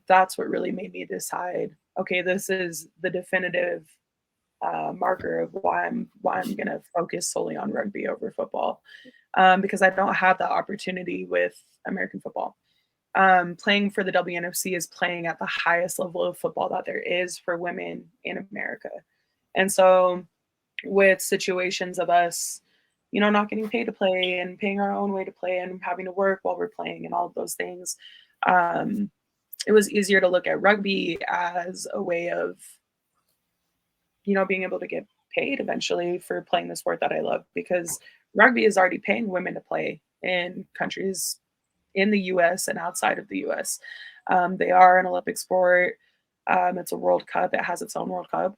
That's what really made me decide, okay, this is the definitive marker of why I'm going to focus solely on rugby over football, because I don't have that opportunity with American football. Playing for the WNFC is playing at the highest level of football that there is for women in America. And so with situations of us, not getting paid to play and paying our own way to play and having to work while we're playing and all of those things, it was easier to look at rugby as a way of, being able to get paid eventually for playing the sport that I love, because rugby is already paying women to play in countries in the US and outside of the US. They are an Olympic sport. It's a World Cup. It has its own World Cup.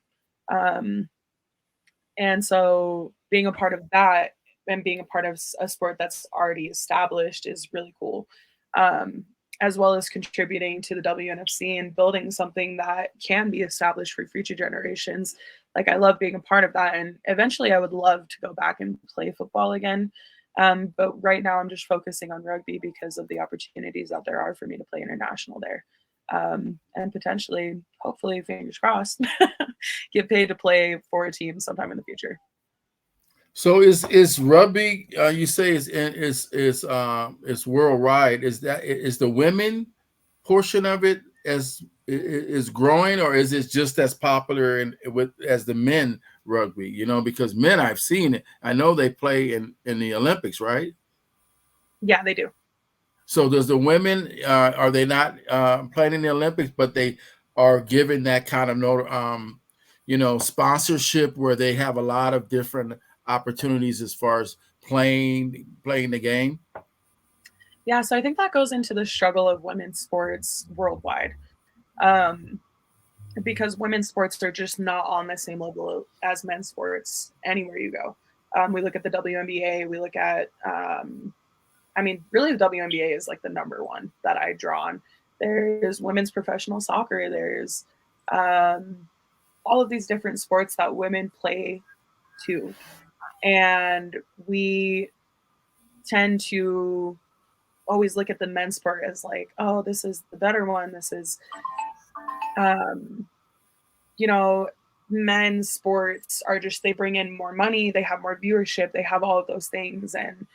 And so being a part of that and being a part of a sport that's already established is really cool. As well as contributing to the WNFC and building something that can be established for future generations. Like, I love being a part of that. And eventually I would love to go back and play football again. But right now I'm just focusing on rugby because of the opportunities that there are for me to play international there. And potentially, hopefully, fingers crossed, get paid to play for a team sometime in the future. So is rugby? You say is worldwide. Is the women portion of it is growing, or is it just as popular as the men rugby? Because men, I've seen it. I know they play in the Olympics, right? Yeah, they do. So does the women, are they not playing in the Olympics, but they are given that kind of sponsorship where they have a lot of different opportunities as far as playing the game? Yeah, so I think that goes into the struggle of women's sports worldwide, because women's sports are just not on the same level as men's sports anywhere you go. We look at the WNBA, we look at really the WNBA is like the number one that I draw on. There's women's professional soccer. There's all of these different sports that women play too. And we tend to always look at the men's sport as like, oh, this is the better one. This is, men's sports are just, they bring in more money. They have more viewership. They have all of those things. And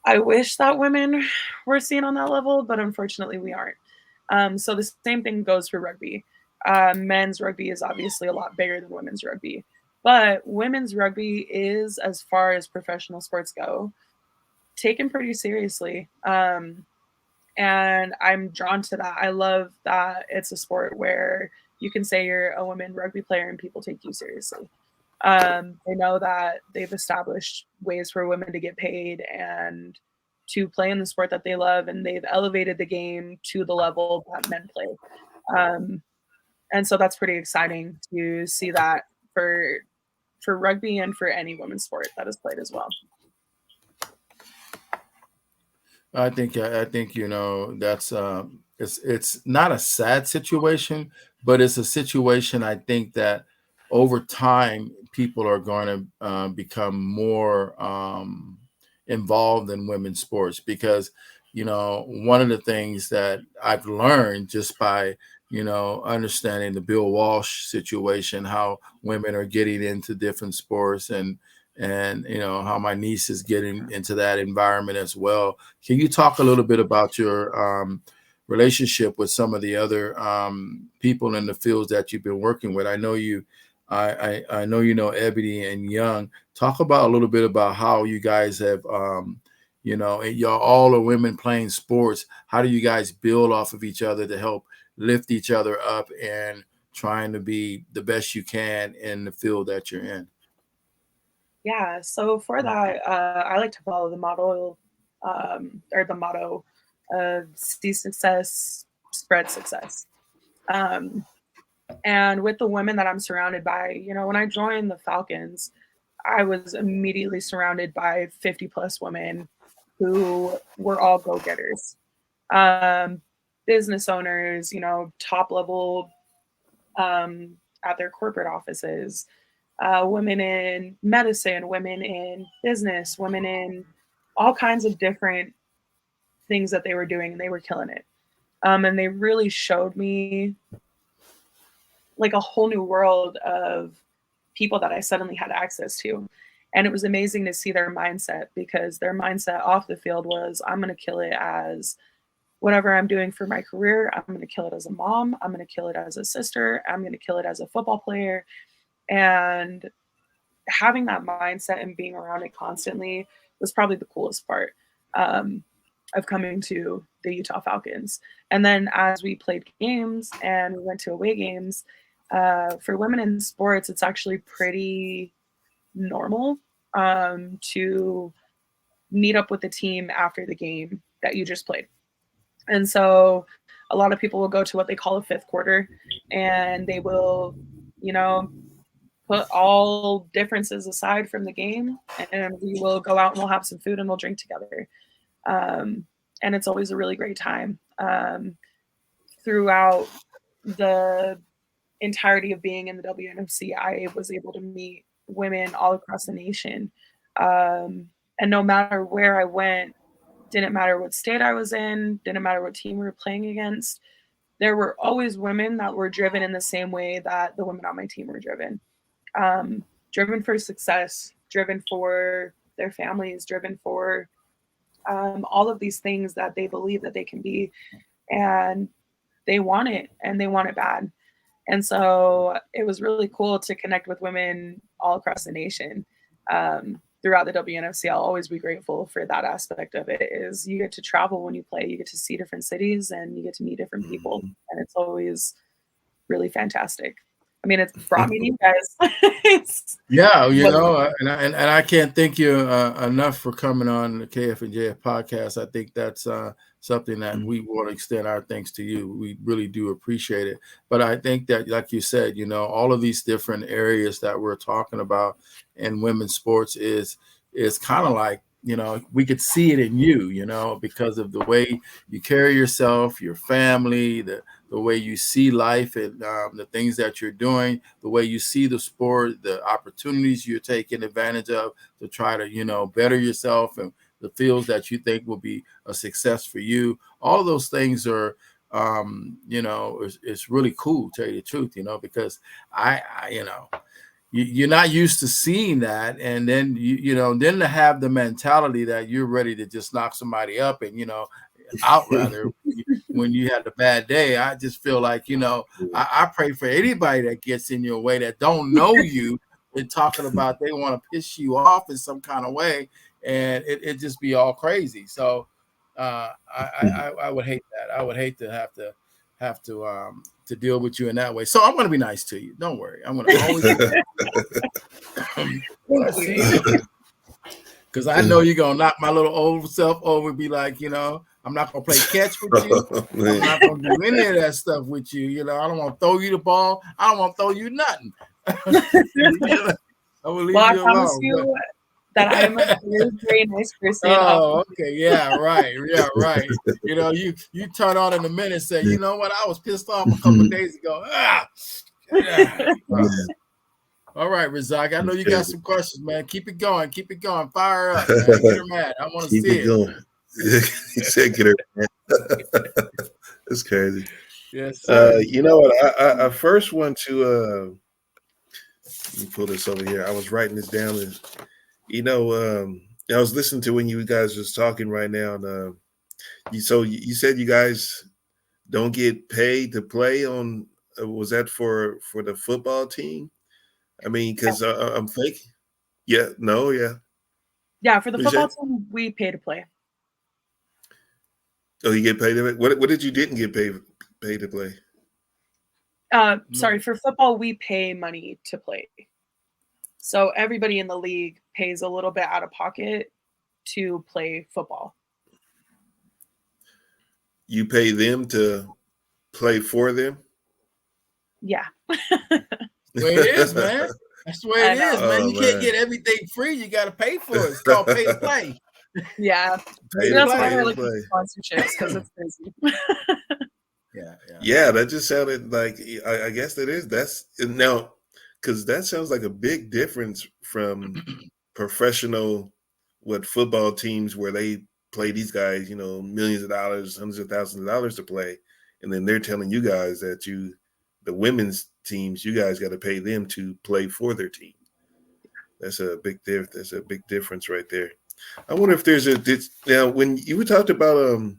I wish that women were seen on that level, but unfortunately we aren't. So the same thing goes for rugby. Men's rugby is obviously a lot bigger than women's rugby, but women's rugby is, as far as professional sports go, taken pretty seriously. And I'm drawn to that. I love that it's a sport where you can say you're a women rugby player and people take you seriously. They know that they've established ways for women to get paid and to play in the sport that they love, and they've elevated the game to the level that men play. Um, and so that's pretty exciting to see that for rugby and for any women's sport that is played as well. I think that's it's not a sad situation, but it's a situation I think that over time people are going to become more involved in women's sports because one of the things that I've learned just by understanding the Bill Walsh situation, how women are getting into different sports and how my niece is getting into that environment as well. Can you talk a little bit about your relationship with some of the other people in the fields that you've been working with? I know I know Ebony and Young. Talk about a little bit about how you guys have y'all all are women playing sports. How do you guys build off of each other to help lift each other up and trying to be the best you can in the field that you're in? Yeah, so for that, I like to follow the model or the motto of see success, spread success. Um, and with the women that I'm surrounded by, when I joined the Falcons, I was immediately surrounded by 50 plus women who were all go getters, business owners, top level at their corporate offices, women in medicine, women in business, women in all kinds of different things that they were doing, and they were killing it. And they really showed me like a whole new world of people that I suddenly had access to. And it was amazing to see their mindset, because their mindset off the field was, I'm going to kill it as whatever I'm doing for my career. I'm going to kill it as a mom. I'm going to kill it as a sister. I'm going to kill it as a football player. And having that mindset and being around it constantly was probably the coolest part of coming to the Utah Falcons. And then as we played games and we went to away games, for women in sports, it's actually pretty normal to meet up with the team after the game that you just played. And so a lot of people will go to what they call a fifth quarter, and they will, put all differences aside from the game, and we will go out and we'll have some food and we'll drink together. And it's always a really great time. Throughout the entirety of being in the WNFC, I was able to meet women all across the nation. And no matter where I went, didn't matter what state I was in, didn't matter what team we were playing against, there were always women that were driven in the same way that the women on my team were driven. Driven for success, driven for their families, driven for all of these things that they believe that they can be. And they want it, and they want it bad. And so it was really cool to connect with women all across the nation. Throughout the WNFC, I'll always be grateful for that aspect of it. Is you get to travel when you play, you get to see different cities, and you get to meet different people, and it's always really fantastic. I mean, it's brought me to you guys. Yeah, and I can't thank you enough for coming on the KF&JF podcast. I think that's something that we want to extend our thanks to you. We really do appreciate it. But I think that, like you said, all of these different areas that we're talking about in women's sports is kind of like, we could see it in you, because of the way you carry yourself, your family, the way you see life and the things that you're doing, the way you see the sport, the opportunities you're taking advantage of to try to, better yourself and the fields that you think will be a success for you. All those things are, it's really cool, to tell you the truth, because I you're not used to seeing that, and then then to have the mentality that you're ready to just knock somebody up and out rather when you had a bad day. I just feel like I pray for anybody that gets in your way that don't know you and talking about they want to piss you off in some kind of way, and it just be all crazy. So I would hate that. I would hate to have to deal with you in that way. So I'm going to be nice to you. Don't worry. I'm going to always when I see you, because I know you're going to knock my little old self over and be like, I'm not going to play catch with you. I'm not going to do any of that stuff with you. I don't want to throw you the ball. I don't want to throw you nothing. I will leave you alone. You that I am a very, very nice person. Oh, okay. Yeah, right. Yeah, right. You turn on in a minute and say, you know what? I was pissed off a couple of days ago. All right, Razak. I know you got some questions, man. Keep it going. Keep it going. Fire up, man. Get her mad. I want to see it. Going. He said, "Get her mad." That's crazy. Yes, sir. You know what? I first want to let me pull this over here. I was writing this down, and I was listening to when you guys was talking right now, and you said you guys don't get paid to play on. Was that for the football team? I mean, because I'm thinking, yeah, for the football team, we pay to play. Oh, you get paid to play? What did you didn't get paid to play? Sorry, for football, we pay money to play. So everybody in the league pays a little bit out of pocket to play football. You pay them to play for them? Yeah. The way it is, man. That's the way it is, man. You can't get everything free. You got to pay for it. It's called pay to play. Yeah. That's why we're looking for sponsorships, because it's busy. Yeah. That just sounded like, I guess that's now, because that sounds like a big difference from professional football teams where they play these guys, millions of dollars, hundreds of thousands of dollars to play, and then they're telling you guys that the women's teams, you guys got to pay them to play for their team. That's a big difference right there. I wonder if there's now when you talked about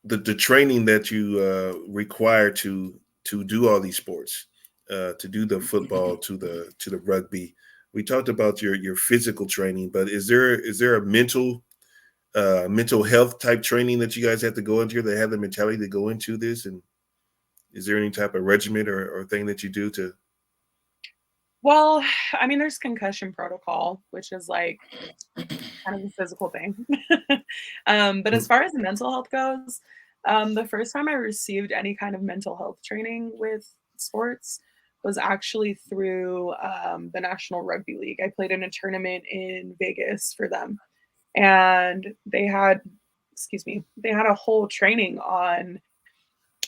the training that you require to do all these sports, to do the football, to the rugby. We talked about your physical training, but is there a mental health type training that you guys have to go into? They have the mentality to go into this, and is there any type of regimen or thing that you do to? Well, I mean, there's concussion protocol, which is like kind of a physical thing. But as far as the mental health goes, the first time I received any kind of mental health training with sports was actually through the National Rugby League. I played in a tournament in Vegas for them, and they had a whole training on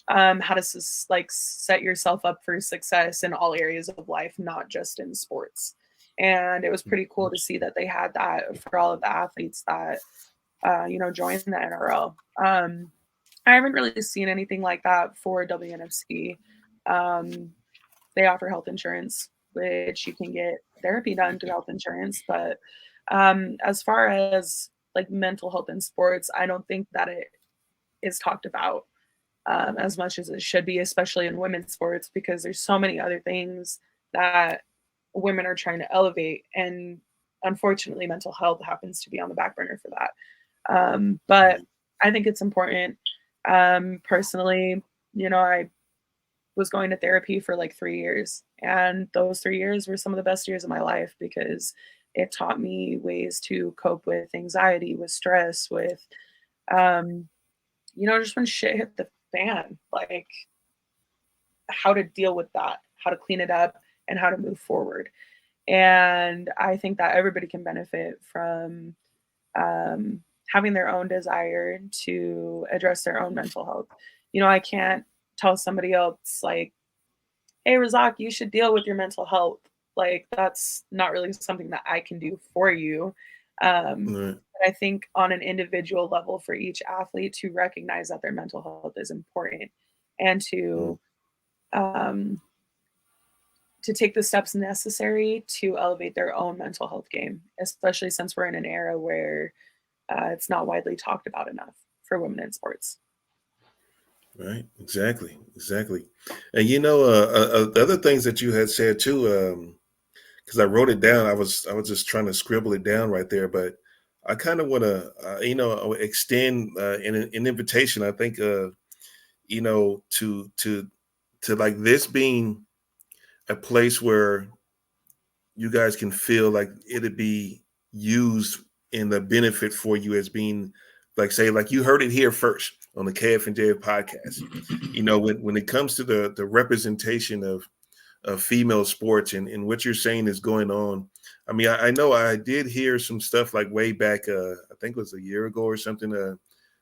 how to set yourself up for success in all areas of life, not just in sports. And it was pretty cool to see that they had that for all of the athletes that joined the NRL. I haven't really seen anything like that for WNFC. They offer health insurance, which you can get therapy done through health insurance. But as far as like mental health in sports, I don't think that it is talked about as much as it should be, especially in women's sports, because there's so many other things that women are trying to elevate. And unfortunately, mental health happens to be on the back burner for that. But I think it's important. Personally, I was going to therapy for like 3 years, and those 3 years were some of the best years of my life because it taught me ways to cope with anxiety, with stress, with, just when shit hit the fan, like how to deal with that, how to clean it up, and how to move forward. And I think that everybody can benefit from having their own desire to address their own mental health. I can't tell somebody else like, hey, Razak, you should deal with your mental health. Like, that's not really something that I can do for you. But I think on an individual level for each athlete to recognize that their mental health is important and to to take the steps necessary to elevate their own mental health game, especially since we're in an era where it's not widely talked about enough for women in sports. Right. Exactly. And the other things that you had said too, because I wrote it down. I was just trying to scribble it down right there, but I kind of want to extend an invitation. I think to like this being a place where you guys can feel like it'd be used in the benefit for you as being like, say, like you heard it here first on the KF&JF podcast. When it comes to the representation of female sports and what you're saying is going on. I mean, I know I did hear some stuff like way back, I think it was a year ago or something.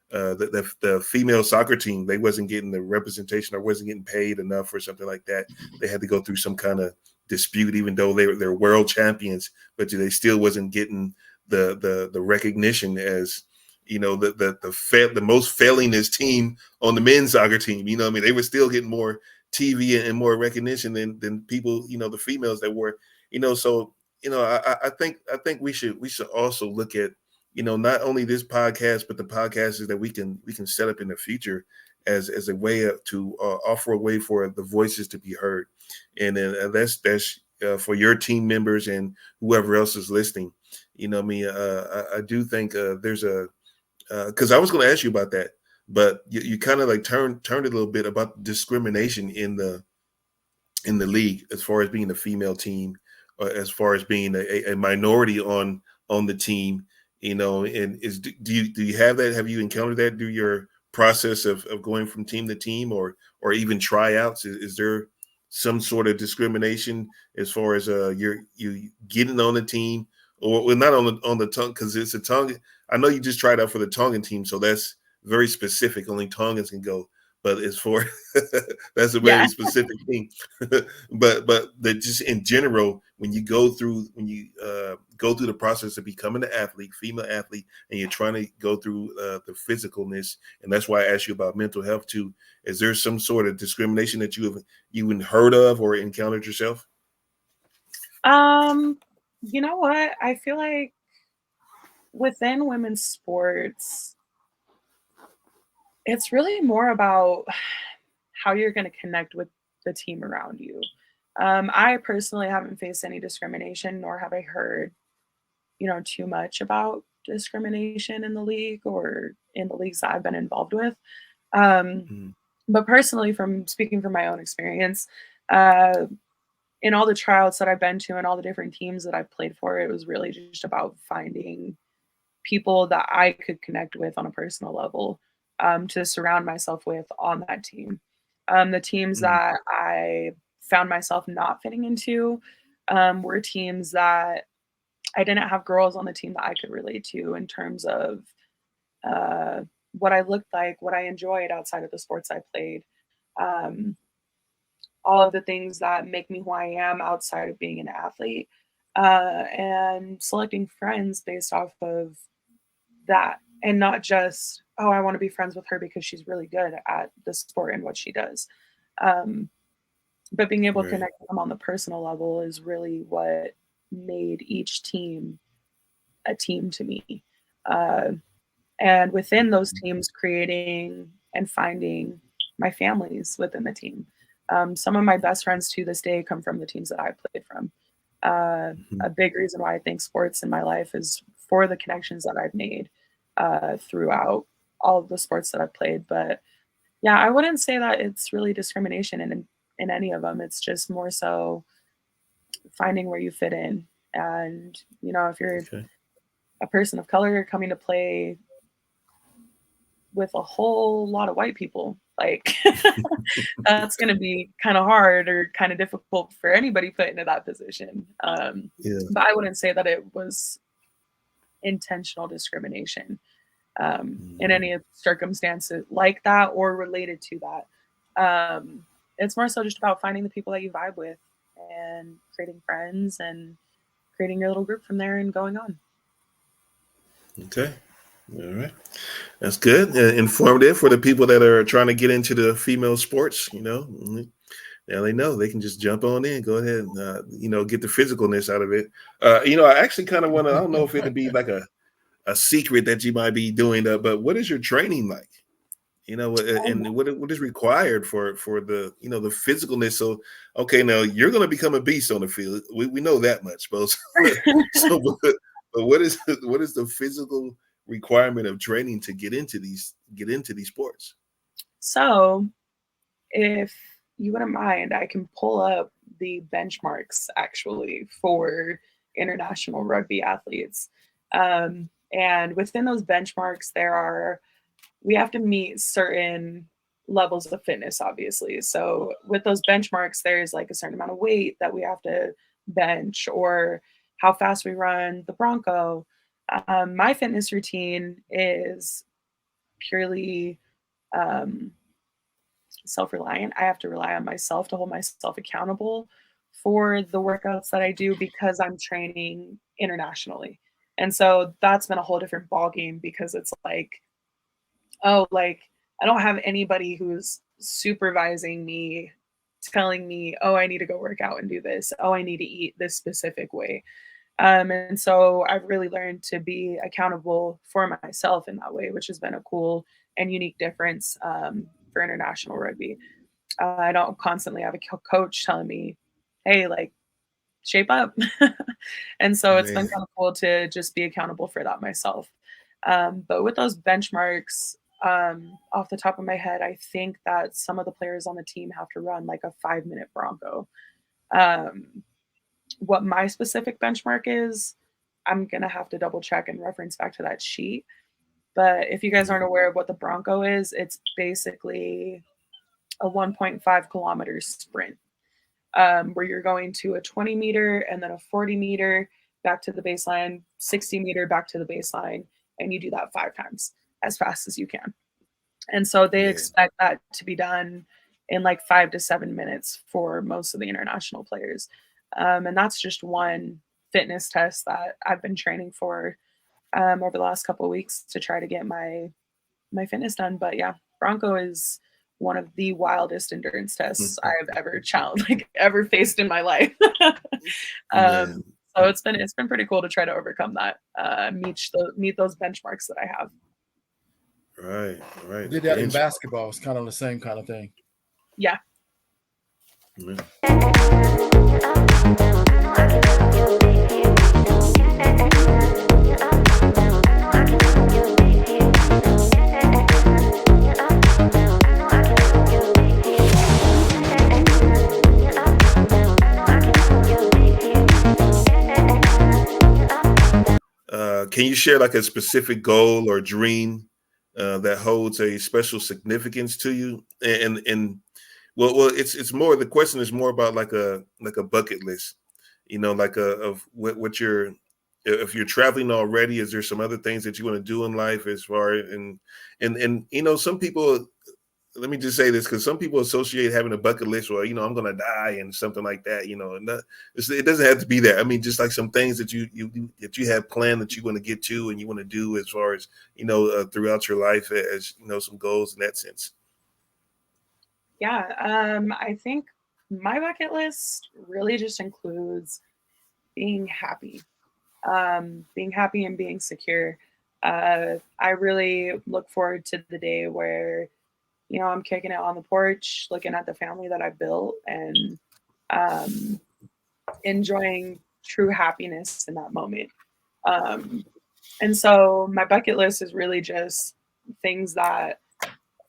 The female soccer team, they wasn't getting the representation or wasn't getting paid enough or something like that. They had to go through some kind of dispute, even though they're world champions, but they still wasn't getting the recognition as the most failingest team on the men's soccer team. I mean, they were still getting more TV and more recognition than people, the females that were, so I think we should also look at not only this podcast, but the podcasts that we can set up in the future as a way to offer a way for the voices to be heard. And then that's for your team members and whoever else is listening. I do think there's because I was going to ask you about that, but you kind of like turned it a little bit about discrimination in the league as far as being a female team, or as far as being a minority on the team. And do you have that? Have you encountered that through your process of going from team to team, or even tryouts? Is there some sort of discrimination as far as you getting on the team, or not on the tongue, because it's a tongue. I know you just tried out for the Tongan team, so that's very specific. Only Tongans can go. But as for that's a very specific thing. but that just in general, when you go through the process of becoming an athlete, female athlete, and you're trying to go through the physicalness, and that's why I asked you about mental health too. Is there some sort of discrimination that you heard of or encountered yourself? You know what? I feel like within women's sports, it's really more about how you're going to connect with the team around you. I personally haven't faced any discrimination, nor have I heard, too much about discrimination in the league or in the leagues that I've been involved with. But personally, from speaking from my own experience, in all the tryouts that I've been to and all the different teams that I've played for, it was really just about finding people that I could connect with on a personal level, to surround myself with on that team. The teams that I found myself not fitting into were teams that I didn't have girls on the team that I could relate to in terms of what I looked like, what I enjoyed outside of the sports I played, all of the things that make me who I am outside of being an athlete, and selecting friends based off of that, and not just, oh, I want to be friends with her because she's really good at the sport and what she does. But being able to connect with them on the personal level is really what made each team a team to me. And within those teams, creating and finding my families within the team. Some of my best friends to this day come from the teams that I played from. A big reason why I think sports in my life is for the connections that I've made throughout all of the sports that I've played. But yeah, I wouldn't say that it's really discrimination in any of them. It's just more so finding where you fit in. And, if you're a person of color coming to play with a whole lot of white people, like that's going to be kind of hard or kind of difficult for anybody put into that position. But I wouldn't say that it was intentional discrimination in any circumstances like that or related to that. It's more so just about finding the people that you vibe with and creating friends and creating your little group from there and going on. Okay. All right. That's good. Informative for the people that are trying to get into the female sports, Now they know they can just jump on in, go ahead and get the physicalness out of it. I actually kind of want to. I don't know if it'd be like a secret that you might be doing, but what is your training like? And what is required for the the physicalness. So okay, now you're going to become a beast on the field. We know that much, both. So, but what is the physical requirement of training to get into these sports? So, if you wouldn't mind, I can pull up the benchmarks actually for international rugby athletes. And within those benchmarks, we have to meet certain levels of fitness, obviously. So with those benchmarks, there's like a certain amount of weight that we have to bench, or how fast we run the Bronco. My fitness routine is purely um, self-reliant. I have to rely on myself to hold myself accountable for the workouts that I do because I'm training internationally. And so that's been a whole different ballgame, because it's like, oh, like I don't have anybody who's supervising me, telling me, oh, I need to go work out and do this. Oh, I need to eat this specific way. And so I've really learned to be accountable for myself in that way, which has been a cool and unique difference for international rugby. I don't constantly have a coach telling me, hey, like, shape up. And so it's been Man. kind of cool to just be accountable for that myself. But with those benchmarks, off the top of my head, I think that some of the players on the team have to run like a 5-minute Bronco. What my specific benchmark is, I'm going to have to double check and reference back to that sheet. But if you guys aren't aware of what the Bronco is, it's basically a 1.5 kilometer sprint, where you're going to a 20 meter and then a 40 meter back to the baseline, 60 meter back to the baseline, and you do that 5 times as fast as you can. And so they expect that to be done in like 5 to 7 minutes for most of the international players. And that's just one fitness test that I've been training for over the last couple of weeks to try to get my fitness done. But yeah, Bronco is one of the wildest endurance tests I've ever faced in my life. So it's been pretty cool to try to overcome that, meet those benchmarks that I have. Right. I did that in basketball. It's kind of the same kind of thing. Yeah. Yeah. Can you share like a specific goal or dream that holds a special significance to you? And well, it's more. The question is more about like a bucket list. Of what you're. If you're traveling already, is there some other things that you want to do in life as far and some people. Let me just say this, because some people associate having a bucket list, or I'm going to die and something like that. And it doesn't have to be that. I mean, just like some things that you have planned that you want to get to and you want to do as far as throughout your life, as some goals in that sense. Yeah, I think my bucket list really just includes being happy, and being secure. I really look forward to the day where I'm kicking it on the porch, looking at the family that I built, and enjoying true happiness in that moment. And so my bucket list is really just things that,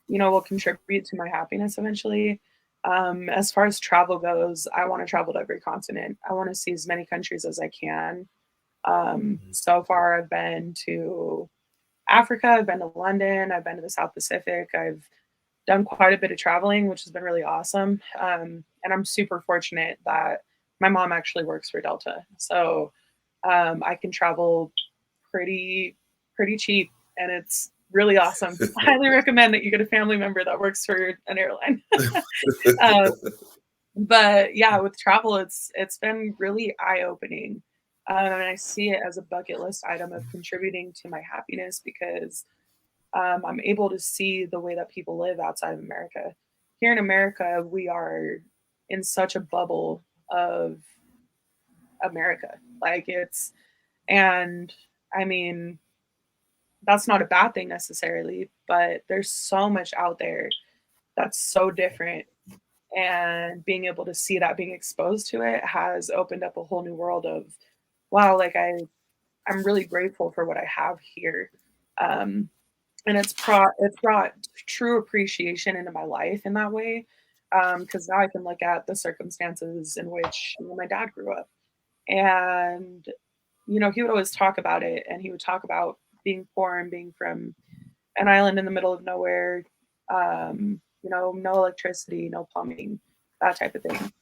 will contribute to my happiness eventually. As far as travel goes, I want to travel to every continent. I want to see as many countries as I can. So far, I've been to Africa, I've been to London, I've been to the South Pacific, I've done quite a bit of traveling, which has been really awesome. And I'm super fortunate that my mom actually works for Delta. So I can travel pretty cheap, and it's really awesome. I highly recommend that you get a family member that works for an airline. But yeah, with travel, it's been really eye-opening. And I see it as a bucket list item of contributing to my happiness, because I'm able to see the way that people live outside of America. Here in America, we are in such a bubble of America. And I mean, that's not a bad thing necessarily, but there's so much out there that's so different. And being able to see that, being exposed to it, has opened up a whole new world of, wow, I'm really grateful for what I have here. And it's brought true appreciation into my life in that way. Because now I can look at the circumstances in which my dad grew up. And, he would always talk about it, and he would talk about being poor and being from an island in the middle of nowhere, no electricity, no plumbing, that type of thing.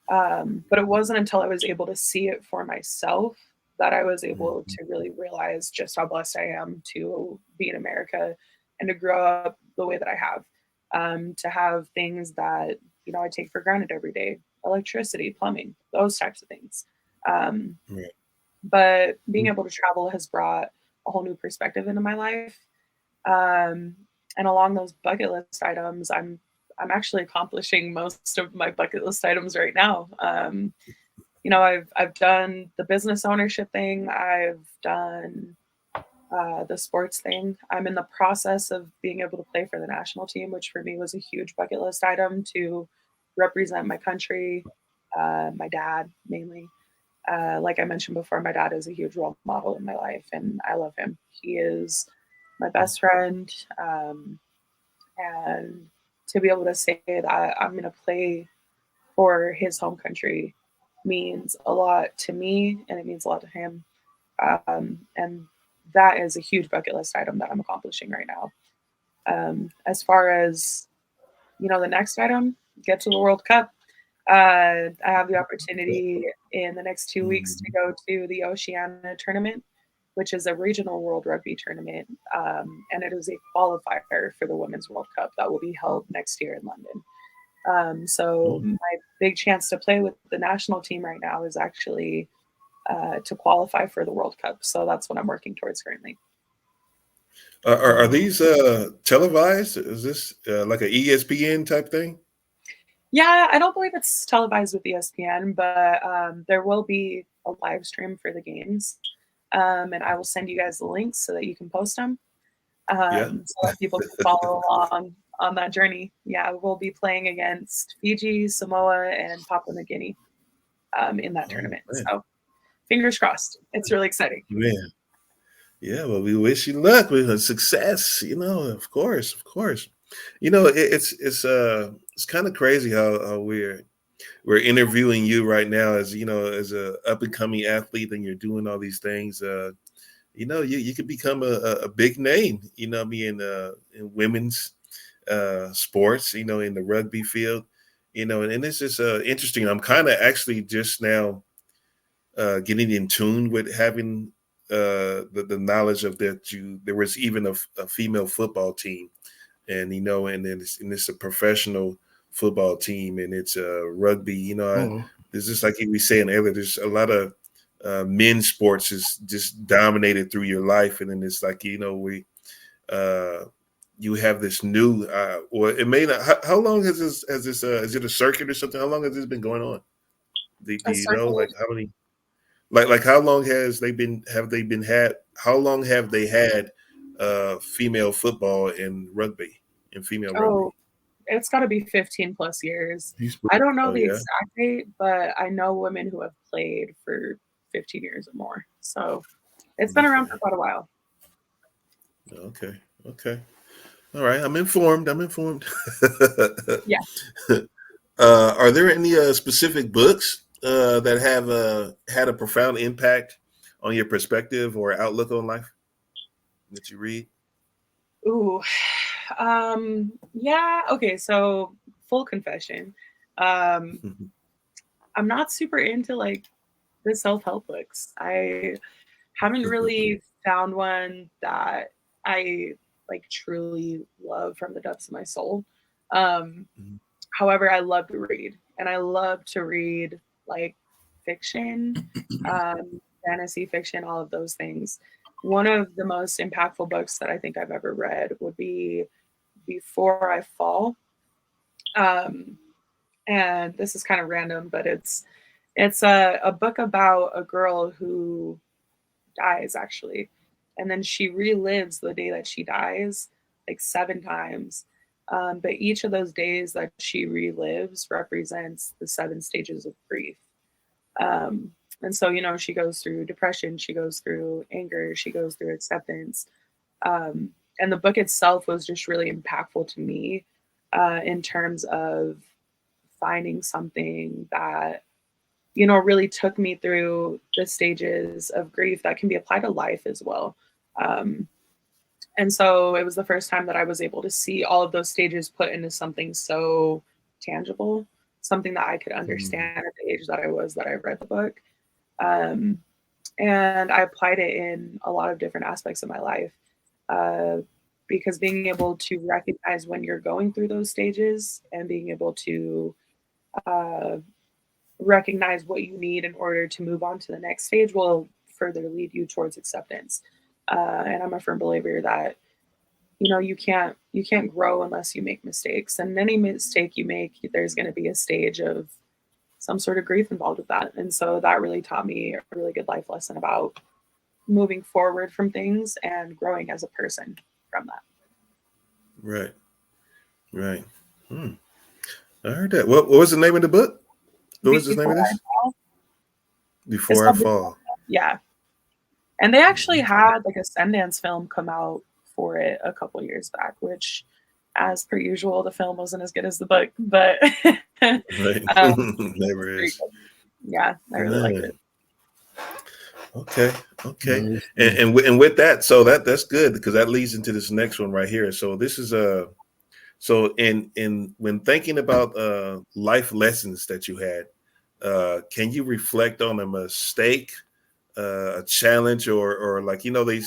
But it wasn't until I was able to see it for myself that I was able to really realize just how blessed I am to be in America and to grow up the way that I have, to have things that, I take for granted every day, electricity, plumbing, those types of things. Right. But being able to travel has brought a whole new perspective into my life. And along those bucket list items, I'm actually accomplishing most of my bucket list items right now. I've done the business ownership thing. I've done the sports thing. I'm in the process of being able to play for the national team, which for me was a huge bucket list item, to represent my country, my dad mainly. Like I mentioned before, my dad is a huge role model in my life, and I love him. He is my best friend. And to be able to say that I'm going to play for his home country means a lot to me, and it means a lot to him. And that is a huge bucket list item that I'm accomplishing right now. As far as, the next item, get to the World Cup. I have the opportunity in the next 2 weeks to go to the Oceania tournament, which is a regional World Rugby tournament. And it is a qualifier for the Women's World Cup that will be held next year in London. So my big chance to play with the national team right now is actually to qualify for the World Cup. So that's what I'm working towards currently. Are these televised? Is this like an ESPN type thing? Yeah, I don't believe it's televised with ESPN, but there will be a live stream for the games. And I will send you guys the links so that you can post them. So that people can follow along on that journey. Yeah, we'll be playing against Fiji, Samoa, and Papua New Guinea in that tournament. Man. So fingers crossed. It's really exciting. Man. Yeah, well, we wish you luck with success. Of course. It's kind of crazy how we're interviewing you right now as as a up and coming athlete, and you're doing all these things. You could become a big name. In women's sports. In the rugby field. And it's just interesting. I'm kind of actually just now getting in tune with having the knowledge of that there was even a female football team, and and then it's a professional football team, and it's rugby. There's just like you were saying earlier, there's a lot of men's sports is just dominated through your life, and then it's like we you have this new or it may not. How long has this is it a circuit or something? How long has this been going on? Do you know, like how many? Like how long have they been how long have they had female football and rugby and female rugby? It's got to be 15 plus years. I don't know the exact date, but I know women who have played for 15 years or more. So it's been around for quite a while. Okay. All right. I'm informed. Yeah. Are there any specific books that have had a profound impact on your perspective or outlook on life that you read? Ooh, yeah. Okay. So full confession, I'm not super into like the self-help books. I haven't really found one that I like truly love from the depths of my soul. However, I love to read, and I love to read like fiction, fantasy fiction, all of those things. One of the most impactful books that I think I've ever read would be Before I Fall. And And this is kind of random, but it's a book about a girl who dies actually, and then she relives the day that she dies like 7 times. But each of those days that she relives represents the 7 stages of grief. And so, she goes through depression, she goes through anger, she goes through acceptance. And the book itself was just really impactful to me in terms of finding something that, really took me through the stages of grief that can be applied to life as well. And so it was the first time that I was able to see all of those stages put into something so tangible, something that I could understand at the age that I read the book. And I applied it in a lot of different aspects of my life, because being able to recognize when you're going through those stages and being able to recognize what you need in order to move on to the next stage will further lead you towards acceptance. And I'm a firm believer that you can't grow unless you make mistakes, and any mistake you make, there's going to be a stage of some sort of grief involved with that. And so that really taught me a really good life lesson about moving forward from things and growing as a person from that. Right. I heard that. What was the name of the book? What was the name of this? Before I Fall. Yeah. And they actually had like a Sundance film come out for it a couple years back, which, as per usual, the film wasn't as good as the book, but right. Never is. Yeah, I really liked it. Okay. And with that, so that's good, because that leads into this next one right here. So this is so in when thinking about life lessons that you had, can you reflect on a mistake, a challenge, or like, they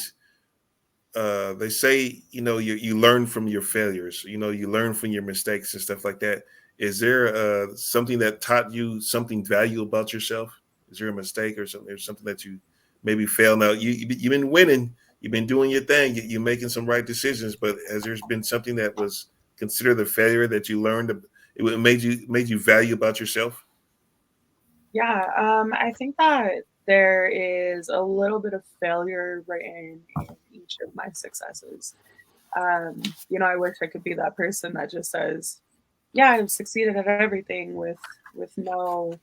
say, you learn from your failures, you learn from your mistakes and stuff like that. Is there something that taught you something valuable about yourself? Is there a mistake or something that you maybe failed? Now you've been winning, you've been doing your thing, you're making some right decisions, but has there been something that was considered a failure that you learned, it made you value about yourself? Yeah, I think that there is a little bit of failure written in each of my successes. I wish I could be that person that just says, yeah, I've succeeded at everything with no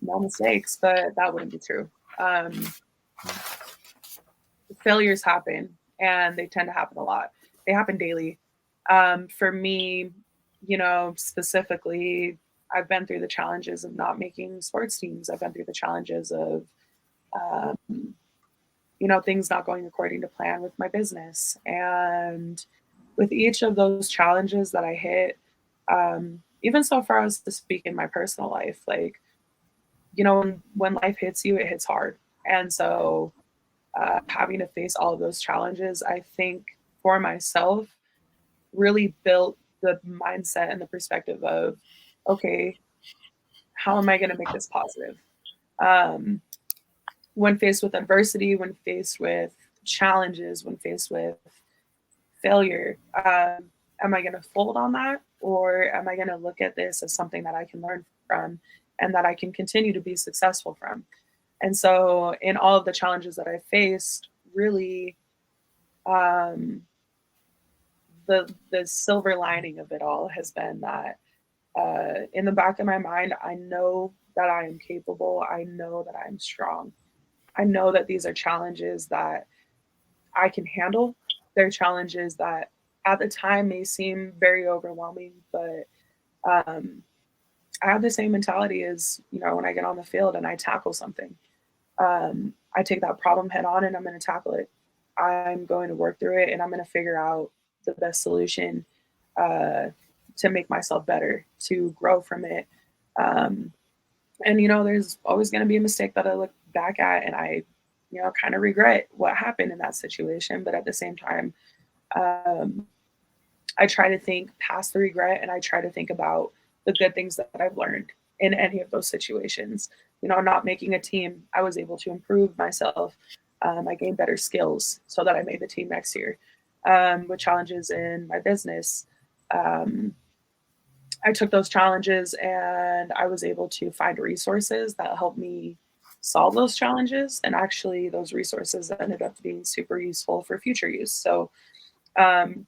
mistakes, but that wouldn't be true. Failures happen, and they tend to happen a lot. They happen daily. For me, specifically, I've been through the challenges of not making sports teams. I've been through the challenges of, things not going according to plan with my business. And with each of those challenges that I hit, even so far as to speak in my personal life, like, when life hits you, it hits hard. And so having to face all of those challenges, I think for myself, really built the mindset and the perspective of, okay, how am I going to make this positive? When faced with adversity, when faced with challenges, when faced with failure, am I going to fold on that? Or am I going to look at this as something that I can learn from and that I can continue to be successful from? And so in all of the challenges that I faced, really, the silver lining of it all has been that in the back of my mind, I know that I am capable. I know that I'm strong. I know that these are challenges that I can handle. They're challenges that at the time may seem very overwhelming, but I have the same mentality as, when I get on the field and I tackle something. I take that problem head on and I'm going to tackle it. I'm going to work through it and I'm going to figure out the best solution to make myself better, to grow from it. And, there's always going to be a mistake that I look back at and I, kind of regret what happened in that situation. But at the same time, I try to think past the regret and I try to think about the good things that I've learned in any of those situations. Not making a team, I was able to improve myself. I gained better skills so that I made the team next year. With challenges in my business, I took those challenges and I was able to find resources that helped me solve those challenges. And actually, those resources ended up being super useful for future use. So,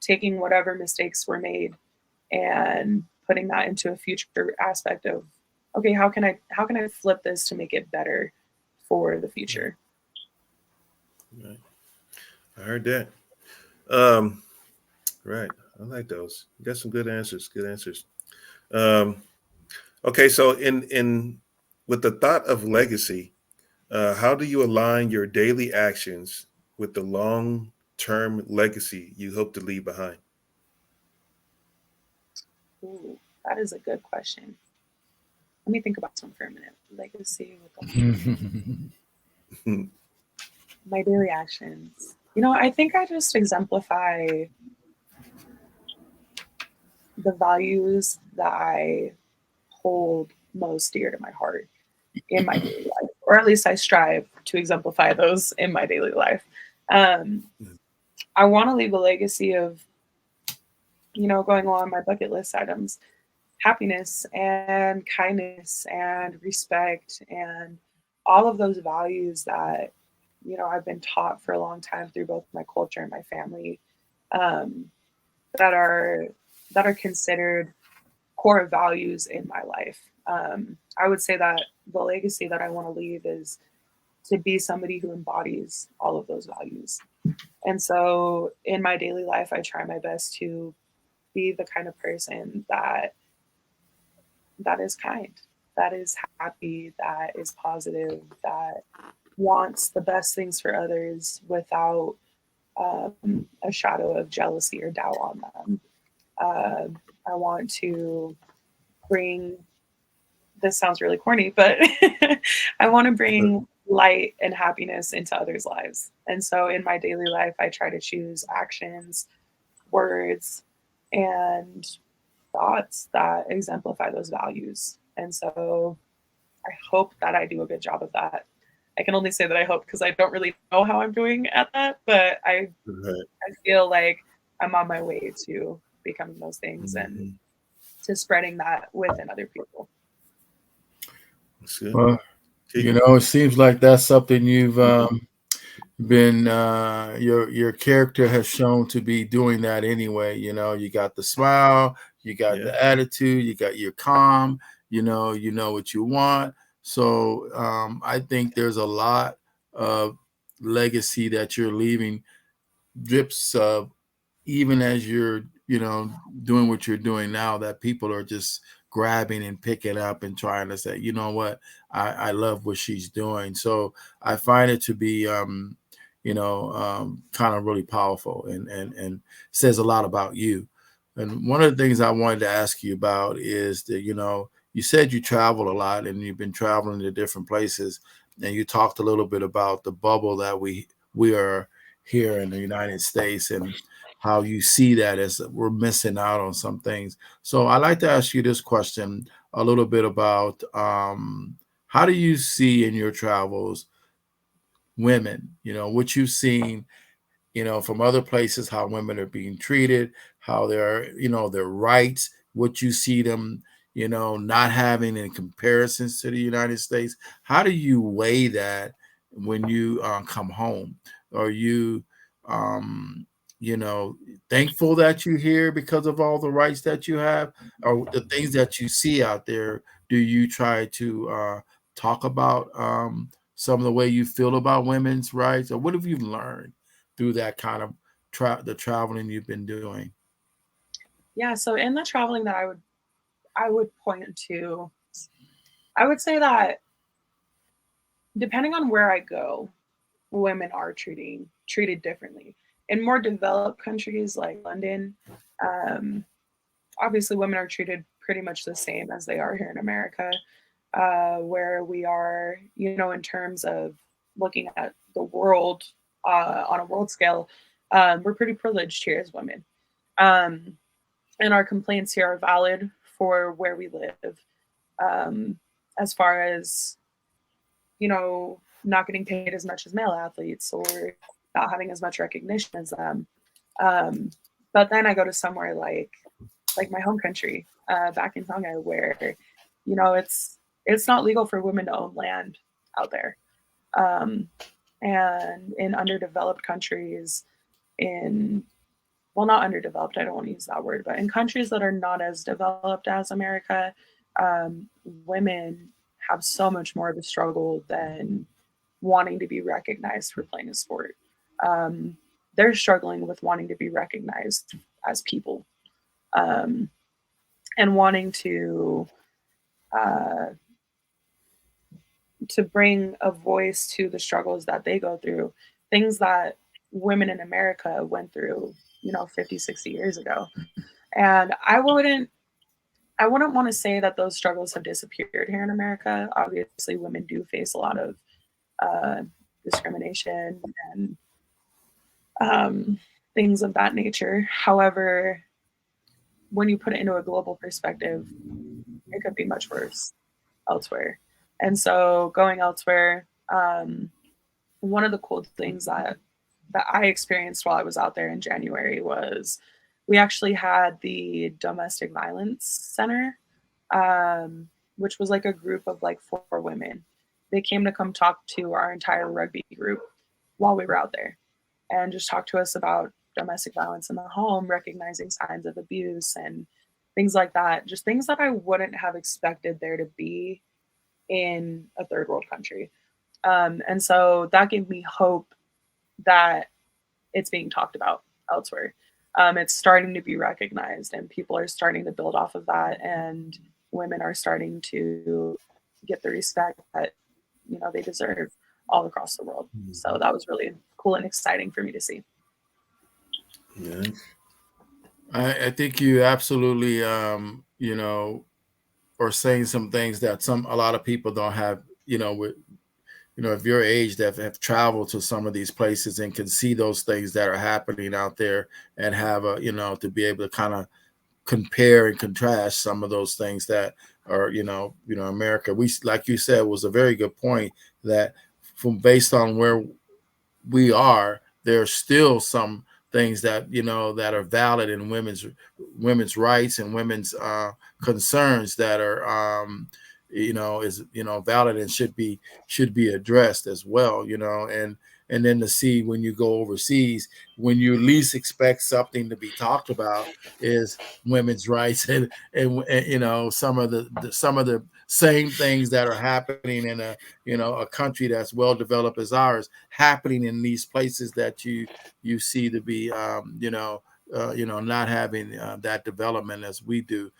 taking whatever mistakes were made and putting that into a future aspect of, okay, how can I flip this to make it better for the future? Right. I heard that. Right. I like those. You got some good answers. Good answers. Um, okay, so in with the thought of legacy, how do you align your daily actions with the long-term legacy you hope to leave behind? Ooh, that is a good question. Let me think about this one for a minute. Legacy with the my daily actions. I think I just exemplify the values that I hold most dear to my heart in my daily life, or at least I strive to exemplify those in my daily life. Um, I want to leave a legacy of, going along my bucket list items, happiness and kindness and respect and all of those values that, I've been taught for a long time through both my culture and my family, um, that are considered core values in my life. I would say that the legacy that I want to leave is to be somebody who embodies all of those values. And so in my daily life, I try my best to be the kind of person that is kind, that is happy, that is positive, that wants the best things for others without a shadow of jealousy or doubt on them. I want to bring, this sounds really corny, but I want to bring light and happiness into others' lives. And so in my daily life, I try to choose actions, words, and thoughts that exemplify those values. And so I hope that I do a good job of that. I can only say that I hope because I don't really know how I'm doing at that, but I feel like I'm on my way to becoming those things and to spreading that within other people. That's good. Well, it seems like that's something you've been your character has shown to be doing that anyway. You got the smile, you got the attitude, you got your calm, you know what you want. So I think there's a lot of legacy that you're leaving, drips of, even as you're doing what you're doing now, that people are just grabbing and picking up and trying to say, you know what, I love what she's doing. So I find it to be kind of really powerful and says a lot about you. And one of the things I wanted to ask you about is that, you said you travel a lot and you've been traveling to different places, and you talked a little bit about the bubble that we are here in the United States and how you see that as we're missing out on some things. So I'd like to ask you this question a little bit about how do you see in your travels women, what you've seen, from other places, how women are being treated, how their rights, what you see them, not having in comparisons to the United States. How do you weigh that when you come home? Are you, thankful that you're here because of all the rights that you have, or the things that you see out there? Do you try to talk about some of the way you feel about women's rights, or what have you learned through that kind of the traveling you've been doing? Yeah, so in the traveling that I would point to, I would say that depending on where I go, women are treated differently. In more developed countries like London, obviously women are treated pretty much the same as they are here in America, where we are, in terms of looking at the world on a world scale, we're pretty privileged here as women. And our complaints here are valid for where we live, as far as, not getting paid as much as male athletes or not having as much recognition as them. But then I go to somewhere like like my home country, back in Tonga, where, you know, it's not legal for women to own land out there. And in underdeveloped countries, well, not underdeveloped, I don't want to use that word, but in countries that are not as developed as America, women have so much more of a struggle than wanting to be recognized for playing a sport. They're struggling with wanting to be recognized as people, and wanting to bring a voice to the struggles that they go through, things that women in America went through, you know, 50, 60 years ago. And I wouldn't want to say that those struggles have disappeared here in America. Obviously, women do face a lot of uh, discrimination and things of that nature. However, when you put it into a global perspective, it could be much worse elsewhere. And so going elsewhere, one of the cool things that I experienced while I was out there in January was we actually had the Domestic Violence Center, which was like a group of like 4 women. They came to come talk to our entire rugby group while we were out there and just talk to us about domestic violence in the home, recognizing signs of abuse and things like that. Just things that I wouldn't have expected there to be in a third world country. And so that gave me hope that it's being talked about elsewhere. It's starting to be recognized, and people are starting to build off of that, and women are starting to get the respect that, you know, they deserve all across the world. So that was really cool and exciting for me to see. Yeah. I think you absolutely, you know, are saying some things that a lot of people don't have, you know, with, you know, of your age that have traveled to some of these places and can see those things that are happening out there and have a, you know, to be able to kind of compare and contrast some of those things that are, you know, America. We, like you said, was a very good point that from based on where we are, there's still some things that, you know, that are valid in women's rights and women's concerns that are you know, is, you know, valid and should be addressed as well, you know. And then to see when you go overseas, when you least expect something to be talked about is women's rights and you know, some of the same things that are happening in a, you know, a country that's well developed as ours, happening in these places that you see to be you know, not having that development as we do.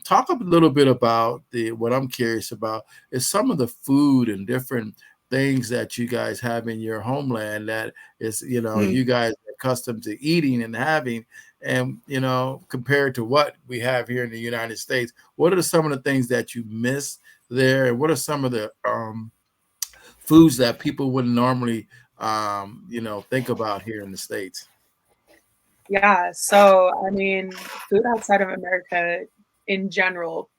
Talk a little bit about what I'm curious about is some of the food and different things that you guys have in your homeland that is, you know, you guys are accustomed to eating and having, and, you know, compared to what we have here in the United States. What are some of the things that you miss there, and what are some of the foods that people wouldn't normally you know, think about here in the States? Yeah, so I mean, food outside of America in general,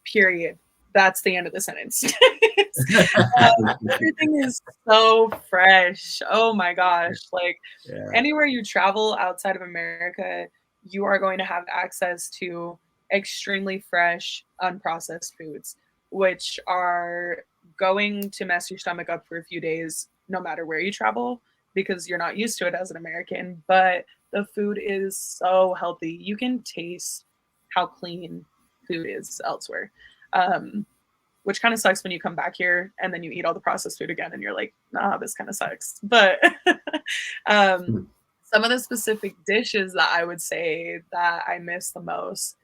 period. That's the end of the sentence. Everything is so fresh. Oh my gosh. Like Yeah. anywhere you travel outside of America, you are going to have access to extremely fresh, unprocessed foods, which are going to mess your stomach up for a few days, no matter where you travel, because you're not used to it as an American. But the food is so healthy. You can taste how clean food is elsewhere. Which kind of sucks when you come back here and then you eat all the processed food again and you're like, nah, this kind of sucks. But some of the specific dishes that I would say that I miss the most,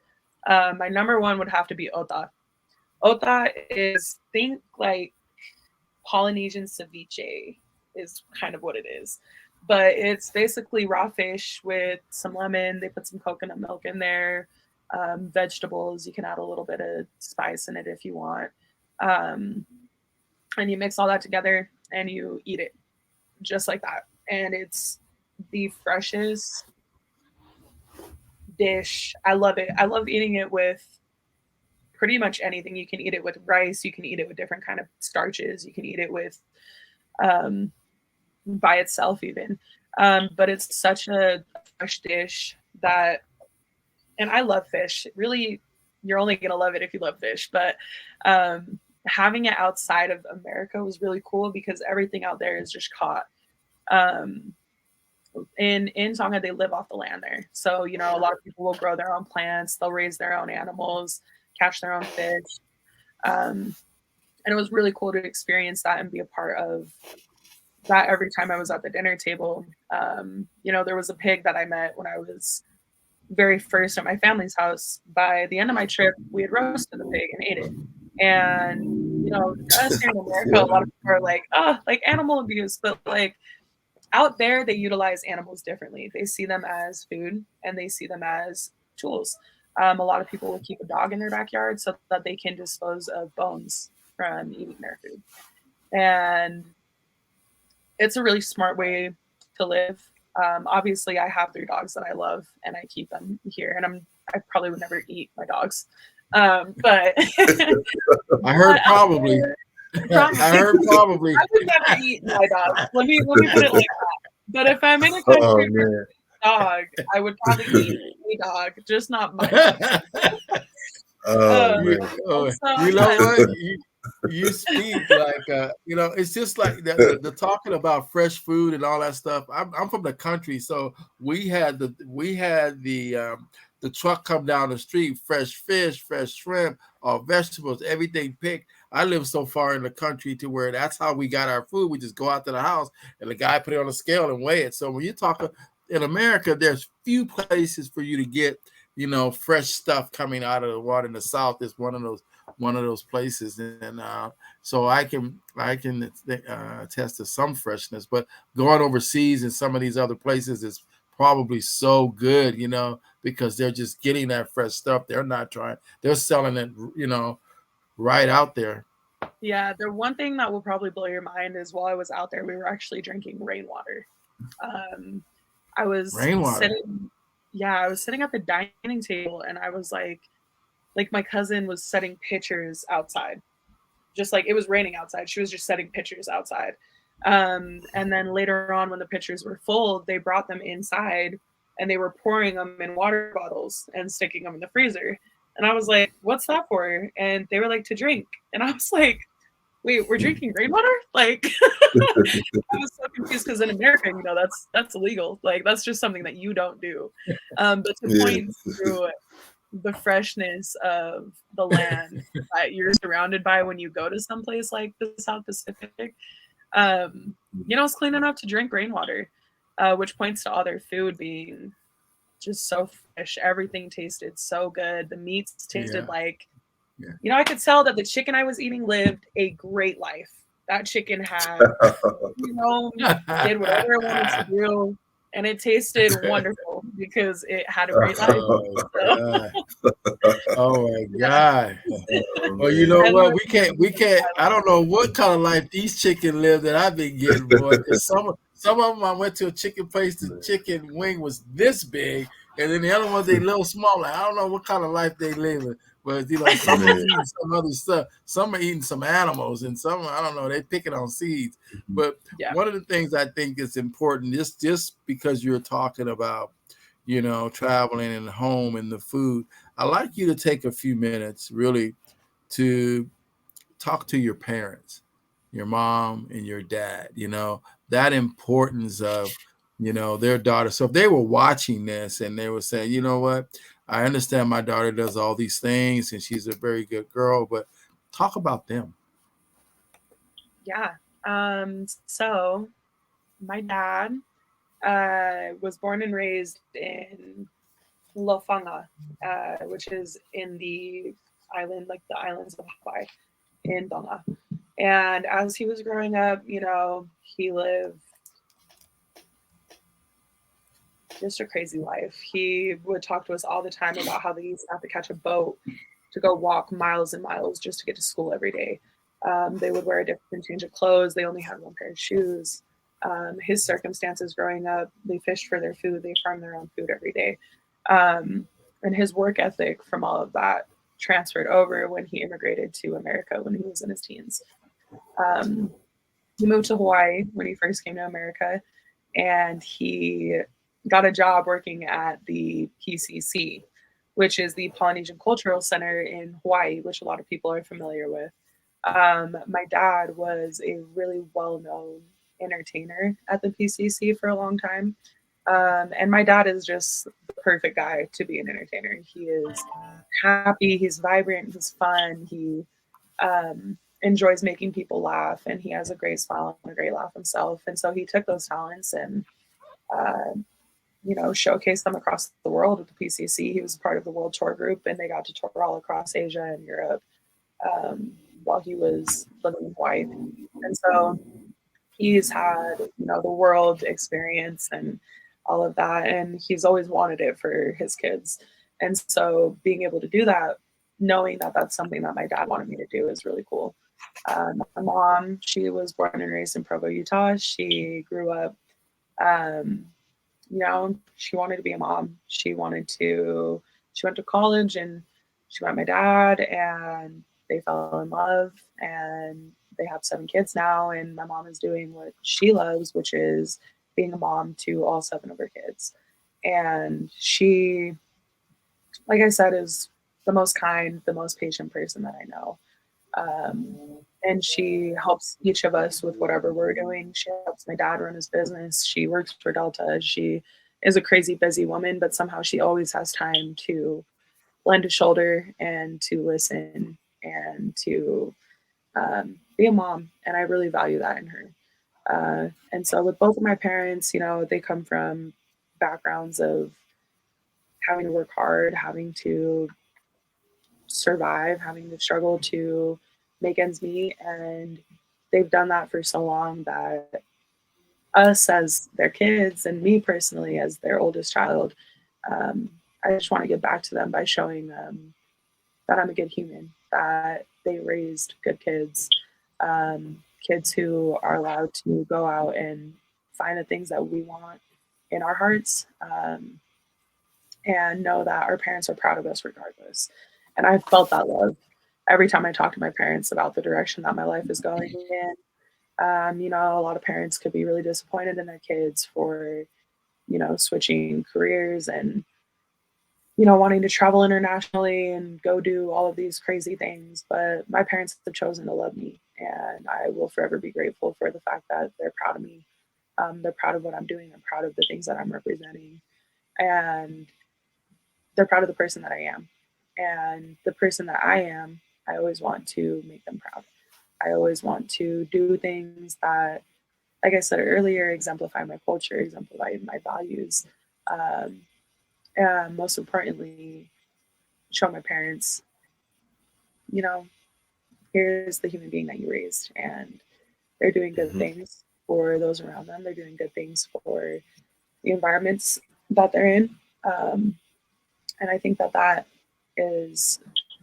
my number one would have to be ota. Ota is, think like Polynesian ceviche is kind of what it is. But it's basically raw fish with some lemon. They put some coconut milk in there, vegetables. You can add a little bit of spice in it if you want. And you mix all that together and you eat it just like that. And it's the freshest dish. I love it. I love eating it with pretty much anything. You can eat it with rice. You can eat it with different kind of starches. You can eat it with by itself even. But it's such a fresh dish that and I love fish. Really, you're only going to love it if you love fish. But having it outside of America was really cool because everything out there is just caught. In Tonga, they live off the land there. So, you know, a lot of people will grow their own plants, they'll raise their own animals, catch their own fish. And it was really cool to experience that and be a part of that every time I was at the dinner table. You know, there was a pig that I met when I was very first at my family's house. By the end of my trip, we had roasted the pig and ate it. And, you know, us here in America, a lot of people are like, oh, like animal abuse. But like, out there, they utilize animals differently. They see them as food and they see them as tools. A lot of people will keep a dog in their backyard so that they can dispose of bones from eating their food. And it's a really smart way to live. Obviously, I have 3 dogs that I love and I keep them here. And I probably would never eat my dogs. But I heard probably. I heard probably. I would never eat my dog. Let me put it like that. But if I'm in a country with a dog, I would probably eat a dog, just not my dog. You know what? You speak like you know, it's just like the talking about fresh food and all that stuff. I'm from the country, so we had the truck come down the street, fresh fish, fresh shrimp, vegetables, everything picked. I live so far in the country to where that's how we got our food. We just go out to the house and the guy put it on a scale and weigh it. So when you're talking in America, there's few places for you to get, you know, fresh stuff coming out of the water. In the South is one of those places, and so I can attest to some freshness. But going overseas in some of these other places is probably so good, you know, because they're just getting that fresh stuff. They're not trying; they're selling it, you know, right out there. Yeah, the one thing that will probably blow your mind is while I was out there, we were actually drinking rainwater. I was sitting at the dining table, and I was like my cousin was setting pictures outside, just like it was raining outside. She was just setting pictures outside. And then later on, when the pictures were full, they brought them inside and they were pouring them in water bottles and sticking them in the freezer. And I was like, what's that for? And they were like, to drink. And I was like, wait, we're drinking rainwater? Like, I was so confused because in America, you know, that's illegal. Like, that's just something that you don't do. But to point to the freshness of the land that you're surrounded by when you go to someplace like the South Pacific, you know, it's clean enough to drink rainwater, which points to all their food being just so fresh. Everything tasted so good. The meats tasted like, you know, I could tell that the chicken I was eating lived a great life. That chicken had, you know, did whatever it wanted to do, and it tasted wonderful because it had a great life. Oh my God. Well, you know what? We can't. I don't know what kind of life these chicken live that I've been getting, boy. Because some of them, I went to a chicken place, the chicken wing was this big, and then the other ones they little small. Like, I don't know what kind of life they live. But you know, some are eating some other stuff. Some are eating some animals, and some, I don't know, they picking on seeds. But one of the things I think is important, just because you're talking about, you know, traveling and home and the food, I'd like you to take a few minutes really to talk to your parents, your mom and your dad, you know, that importance of, you know, their daughter. So if they were watching this and they were saying, you know what, I understand my daughter does all these things and she's a very good girl, but talk about them. Yeah. So my dad was born and raised in Lofanga, which is in the island, like the islands of Hawaii in Tonga. And as he was growing up, you know, he lived just a crazy life. He would talk to us all the time about how they used to have to catch a boat to go walk miles and miles just to get to school every day. They would wear a different change of clothes. They only had one pair of shoes. His circumstances growing up, they fished for their food. They farmed their own food every day. And his work ethic from all of that transferred over when he immigrated to America when he was in his teens. He moved to Hawaii when he first came to America, and he got a job working at the PCC, which is the Polynesian Cultural Center in Hawaii, which a lot of people are familiar with. My dad was a really well-known entertainer at the PCC for a long time. And my dad is just the perfect guy to be an entertainer. He is happy, he's vibrant, he's fun, he enjoys making people laugh, and he has a great smile and a great laugh himself. And so he took those talents and showcased them across the world at the PCC. He was part of the World Tour Group, and they got to tour all across Asia and Europe while he was living in Hawaii. And so he's had, the world experience and all of that, and he's always wanted it for his kids. And so being able to do that, knowing that that's something that my dad wanted me to do, is really cool. My mom, she was born and raised in Provo, Utah. She grew up, she wanted to be a mom. She went to college, and she met my dad, and they fell in love, and they have 7 kids now. And my mom is doing what she loves, which is being a mom to all 7 of her kids. And she, like I said, is the most kind, the most patient person that I know. And she helps each of us with whatever we're doing. She helps my dad run his business. She works for Delta. She is a crazy busy woman, but somehow she always has time to lend a shoulder and to listen and to be a mom. And I really value that in her. And so with both of my parents, they come from backgrounds of having to work hard, having to survive, having to struggle to make ends meet. And they've done that for so long that us as their kids, and me personally as their oldest child, I just want to give back to them by showing them that I'm a good human, that they raised good kids, kids who are allowed to go out and find the things that we want in our hearts, and know that our parents are proud of us regardless. And I've felt that love every time I talk to my parents about the direction that my life is going in. A lot of parents could be really disappointed in their kids for, switching careers and, wanting to travel internationally and go do all of these crazy things. But my parents have chosen to love me, and I will forever be grateful for the fact that they're proud of me. They're proud of what I'm doing. I'm proud of the things that I'm representing. And they're proud of the person that I am. And the person that I am, I always want to make them proud. I always want to do things that, like I said earlier, exemplify my culture, exemplify my values. And most importantly, show my parents, here's the human being that you raised. And they're doing good things for those around them. They're doing good things for the environments that they're in. And I think that is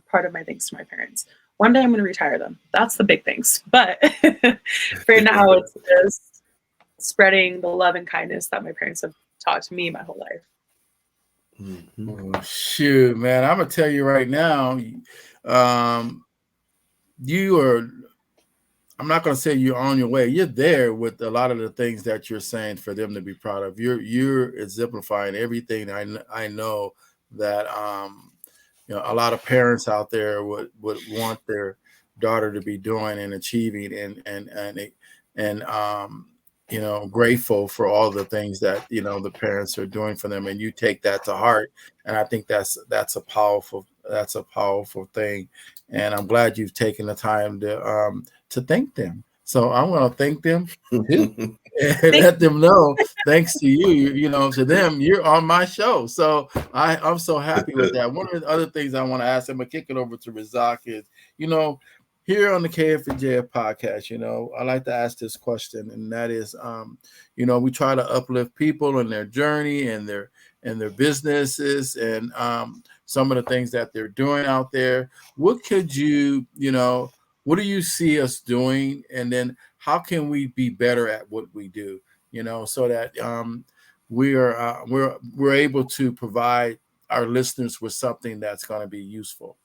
part of my thanks to my parents. One day I'm going to retire them. That's the big things. But for now, it's just spreading the love and kindness that my parents have taught to me my whole life. Oh, shoot, man. I'm going to tell you right now, you are, I'm not going to say you're on your way. You're there with a lot of the things that you're saying for them to be proud of. You're exemplifying everything I know that a lot of parents out there would want their daughter to be doing and achieving, and grateful for all the things that the parents are doing for them, and you take that to heart. And I think that's a powerful thing. And I'm glad you've taken the time to thank them. So I'm going to thank them too. And let them know, thanks to you, to them, you're on my show. So I'm so happy with that. One of the other things I want to ask, I'm going to kick it over to Razak, is, here on the KF&JF podcast, I like to ask this question, and that is, we try to uplift people in their journey and their businesses and some of the things that they're doing out there. What could you, what do you see us doing? And then how can we be better at what we do, so that we're able to provide our listeners with something that's going to be useful?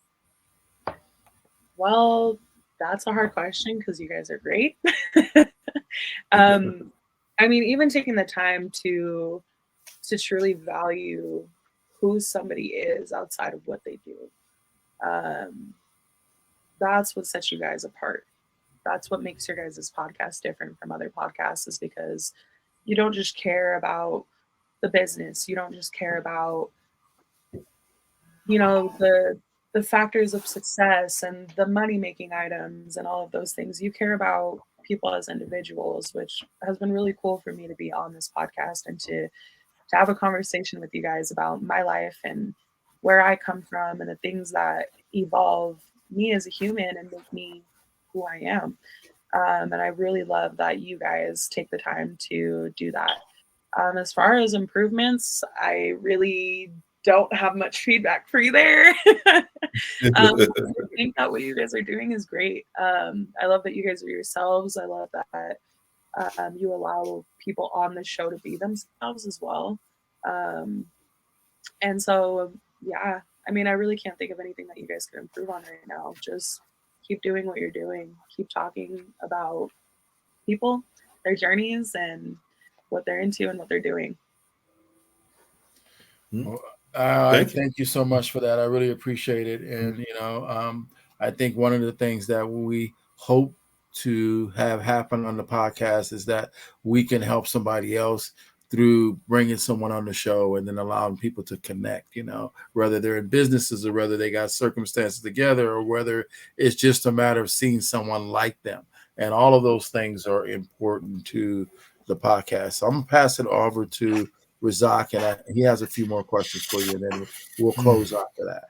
Well, that's a hard question because you guys are great. Even taking the time to truly value who somebody is outside of what they do. That's what sets you guys apart. That's what makes your guys' podcast different from other podcasts, is because you don't just care about the business. You don't just care about, the factors of success and the money making items and all of those things. You care about people as individuals, which has been really cool for me to be on this podcast and to have a conversation with you guys about my life and where I come from and the things that evolve me as a human and make me who I am. And I really love that you guys take the time to do that. As far as improvements, I really don't have much feedback for you there. I think that what you guys are doing is great. I love that you guys are yourselves. I love that you allow people on the show to be themselves as well. And so, yeah, I mean, I really can't think of anything that you guys could improve on right now. Just keep doing what you're doing. Keep talking about people, their journeys, and what they're into and what they're doing. Well, I thank you so much for that. I really appreciate it. And, I think one of the things that we hope to have happen on the podcast is that we can help somebody else through bringing someone on the show and then allowing people to connect, whether they're in businesses or whether they got circumstances together or whether it's just a matter of seeing someone like them. And all of those things are important to the podcast. So I'm going to pass it over to Razak, and he has a few more questions for you, and then we'll close after that.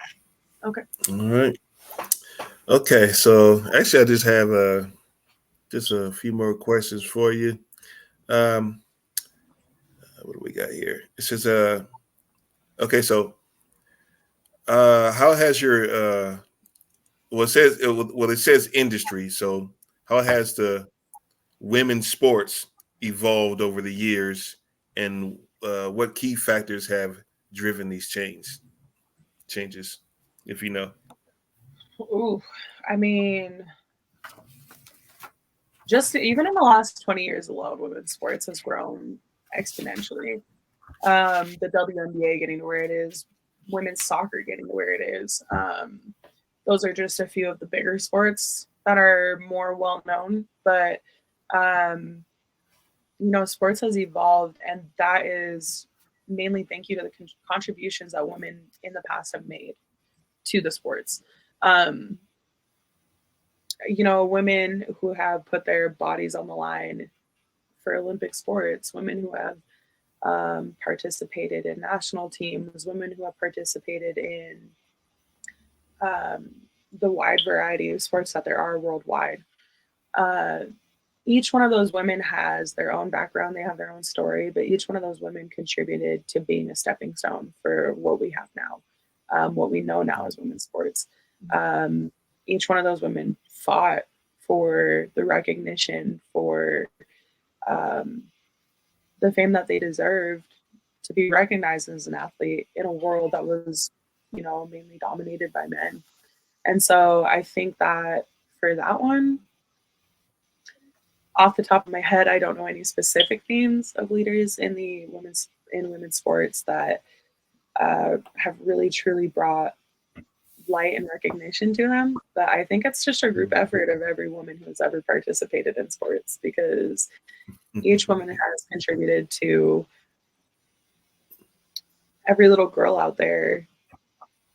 Okay. All right. Okay, so actually, I just have just a few more questions for you. What do we got here? It says, okay, so how has your it says industry. So how has the women's sports evolved over the years, and what key factors have driven these changes, if you know? Ooh, I mean, just even in the last 20 years alone, women's sports has grown exponentially. The WNBA getting to where it is, women's soccer getting to where it is. Those are just a few of the bigger sports that are more well known, but sports has evolved, and that is mainly thank you to the contributions that women in the past have made to the sports. Women who have put their bodies on the line for Olympic sports, women who have participated in national teams, women who have participated in the wide variety of sports that there are worldwide. Each one of those women has their own background, they have their own story, but each one of those women contributed to being a stepping stone for what we have now, what we know now as women's sports. Each one of those women fought for the recognition, for the fame that they deserved to be recognized as an athlete in a world that was, mainly dominated by men. And so I think that for that one, off the top of my head, I don't know any specific names of leaders in women's sports that have really truly brought light and recognition to them. But I think it's just a group effort of every woman who has ever participated in sports, because each woman has contributed to every little girl out there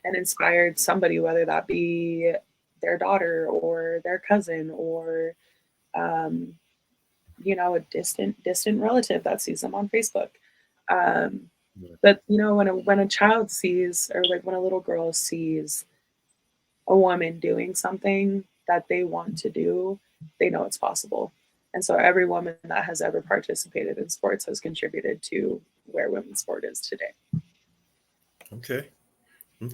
and inspired somebody, whether that be their daughter or their cousin or a distant relative that sees them on Facebook. But when a child sees, or like when a little girl sees a woman doing something that they want to do, they know it's possible. And so every woman that has ever participated in sports has contributed to where women's sport is today. Okay. I'm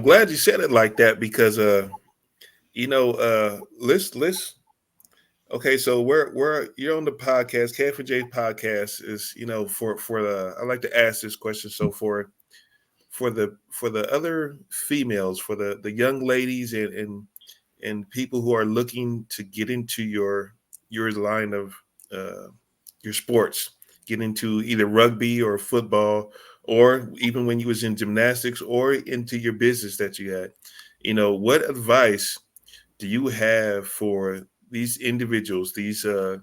glad you said it like that, because let's okay, so we're you're on the podcast. KF&JF podcast is, for the, I like to ask this question. So for the other females, for the young ladies and people who are looking to get into your line of your sports, get into either rugby or football, or even when you was in gymnastics or into your business that you had, what advice do you have for these individuals, these the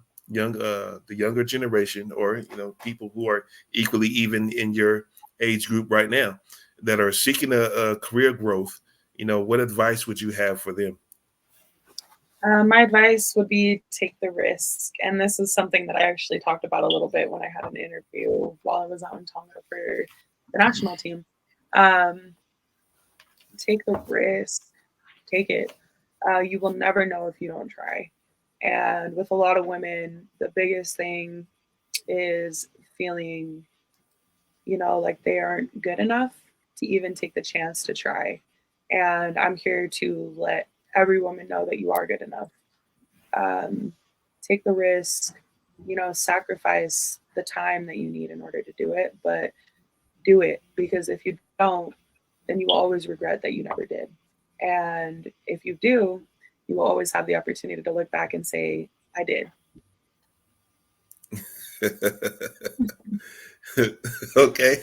younger generation, or people who are equally even in your age group right now that are seeking a career growth? What advice would you have for them? My advice would be take the risk. And this is something that I actually talked about a little bit when I had an interview while I was out in Tonga for the national team. Take the risk, take it. You will never know if you don't try. And with a lot of women, the biggest thing is feeling, like they aren't good enough to even take the chance to try. And I'm here to let every woman know that you are good enough. Take the risk, sacrifice the time that you need in order to do it, but do it, because if you don't, then you will always regret that you never did. And if you do, you will always have the opportunity to look back and say, I did. Okay.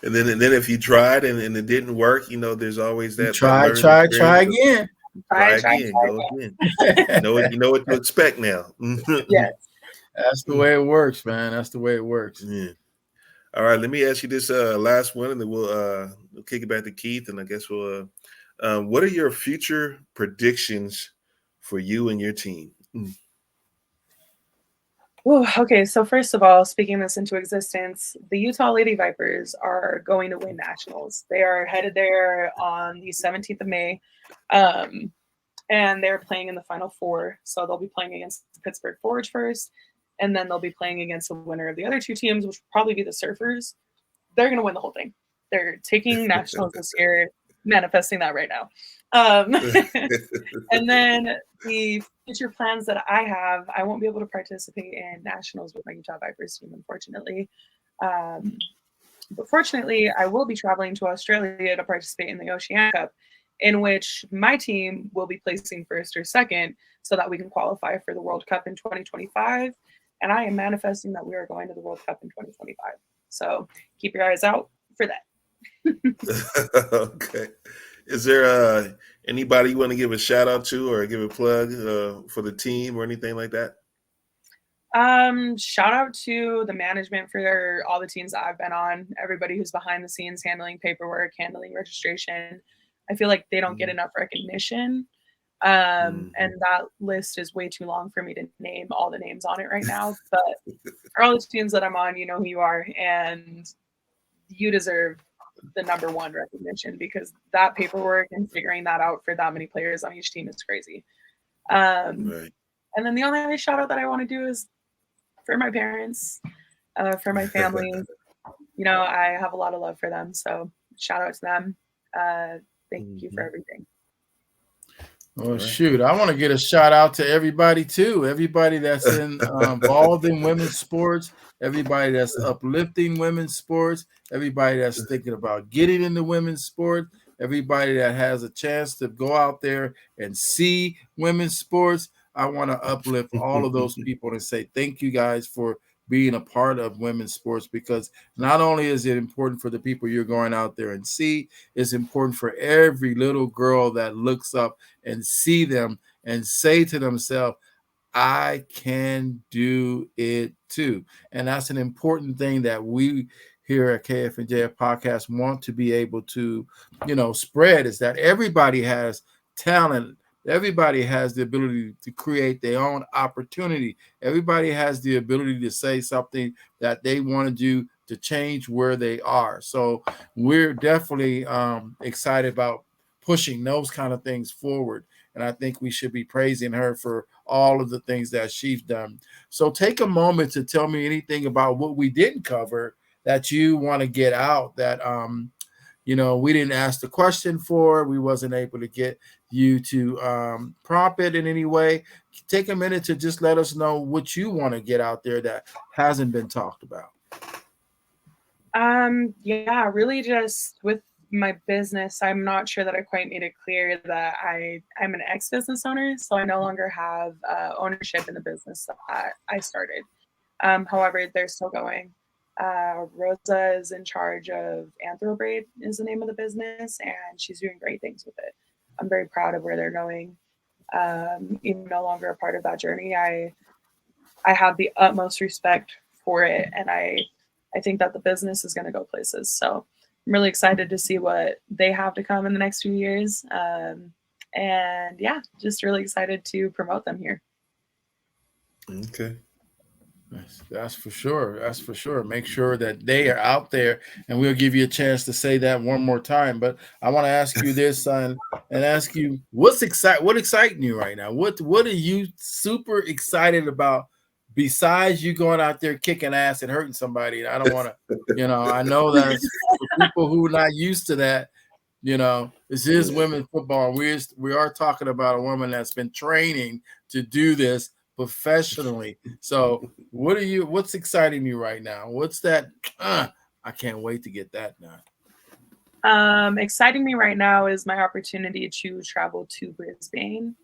And then if you tried and it didn't work, there's always that Try again. Try again. Go again. You know what to expect now. Yes. That's the way it works, man. That's the way it works. Yeah. All right. Let me ask you this last one, and then we'll kick it back to Keith, and I guess we'll. What are your future predictions for you and your team? Ooh, okay, so first of all, speaking this into existence, the Utah Lady Vipers are going to win nationals. They are headed there on the 17th of May, and they're playing in the Final Four. So they'll be playing against the Pittsburgh Forge first, and then they'll be playing against the winner of the other two teams, which will probably be the Surfers. They're going to win the whole thing. They're taking nationals this year, manifesting that right now. And then the future plans that I have, I won't be able to participate in nationals with my Utah Vipers team, unfortunately. But fortunately, I will be traveling to Australia to participate in the Oceania Cup, in which my team will be placing first or second so that we can qualify for the World Cup in 2025. And I am manifesting that we are going to the World Cup in 2025. So keep your eyes out for that. Okay. Is there anybody you want to give a shout out to or give a plug for the team or anything like that? Shout out to the management for all the teams that I've been on, everybody who's behind the scenes handling paperwork, handling registration. I feel like they don't get enough recognition. And that list is way too long for me to name all the names on it right now. But for all the teams that I'm on, you know who you are, and you deserve the number one recognition, because that paperwork and figuring that out for that many players on each team is crazy. Right. And then the only other shout out that I want to do is for my parents, for my family. I have a lot of love for them, so shout out to them. Thank you for everything. Well, shoot, I want to get a shout out to everybody too. Everybody that's involved in women's sports, everybody that's uplifting women's sports, everybody that's thinking about getting into women's sport, everybody that has a chance to go out there and see women's sports. I want to uplift all of those people and say thank you guys for being a part of women's sports, because not only is it important for the people you're going out there and see, it's important for every little girl that looks up and see them and say to themselves, I can do it too. And that's an important thing that we here at KF&JF Podcast want to be able to, spread, is that everybody has talent. Everybody has the ability to create their own opportunity. Everybody has the ability to say something that they want to do to change where they are. So we're definitely excited about pushing those kind of things forward. And I think we should be praising her for all of the things that she's done. So take a moment to tell me anything about what we didn't cover that you want to get out, that we didn't ask the question for, we wasn't able to get you to prompt it in any way. Take a minute to just let us know what you want to get out there that hasn't been talked about. Really just with my business, I'm not sure that I quite made it clear that I'm an ex-business owner, so I no longer have ownership in the business that I started. However, they're still going. Rosa is in charge of Anthrobraid is the name of the business, and she's doing great things with it. I'm very proud of where they're going. Even no longer a part of that journey, I have the utmost respect for it, and I think that the business is going to go places. So I'm really excited to see what they have to come in the next few years. And yeah, just really excited to promote them here. Okay. That's for sure. That's for sure. Make sure that they are out there, and we'll give you a chance to say that one more time. But I want to ask you this, son, and ask you what exciting you right now? What are you super excited about besides you going out there kicking ass and hurting somebody? I don't want to, I know that it's for people who are not used to that. This is women's football. We are talking about a woman that's been training to do this professionally. So what's exciting you right now? What's that? I can't wait to get that done. Exciting me right now is my opportunity to travel to Brisbane.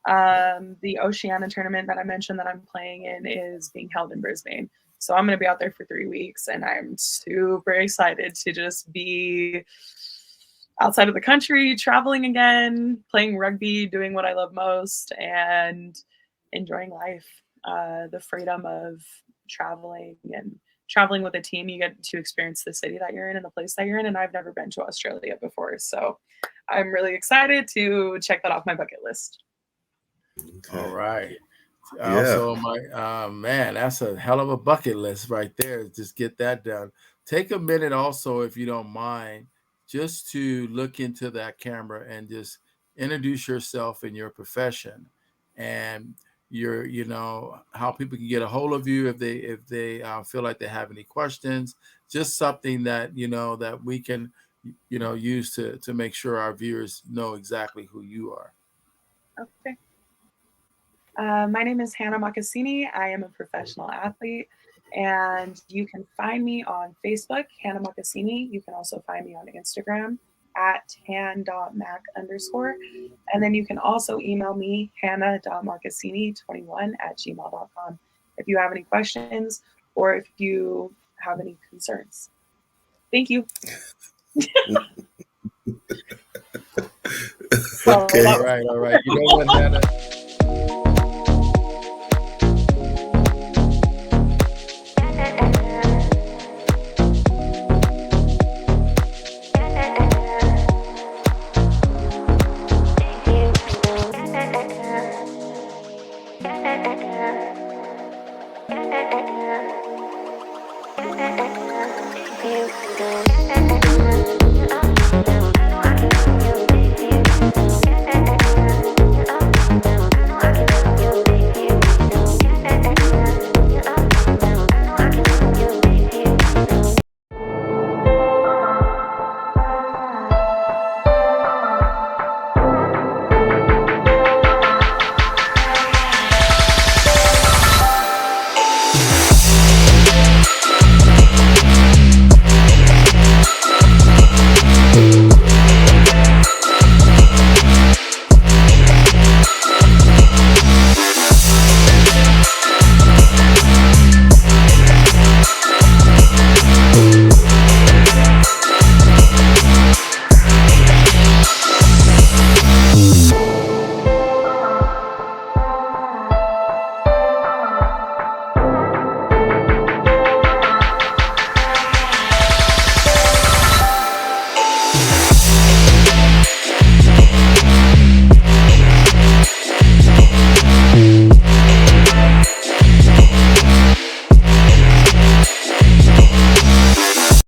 The Oceania tournament that I mentioned that I'm playing in is being held in Brisbane. So I'm going to be out there for 3 weeks, and I'm super excited to just be outside of the country, traveling again, playing rugby, doing what I love most, and enjoying life. The freedom of traveling with a team. You get to experience the city that you're in and the place that you're in. And I've never been to Australia before. So I'm really excited to check that off my bucket list. Okay. All right. Yeah. Also, man, that's a hell of a bucket list right there. Just get that done. Take a minute also, if you don't mind, just to look into that camera and just introduce yourself and your profession and how people can get a hold of you if they feel like they have any questions. Just something that that we can use to make sure our viewers know exactly who you are. Okay. My name is Hannah Makasini. I am a professional athlete, and you can find me on Facebook, Hannah Makasini. You can also find me on Instagram at han.mac_. And then you can also email me, hannah.marcassini21@gmail.com if you have any questions or if you have any concerns. Thank you. Okay. All right. You know what, Hannah?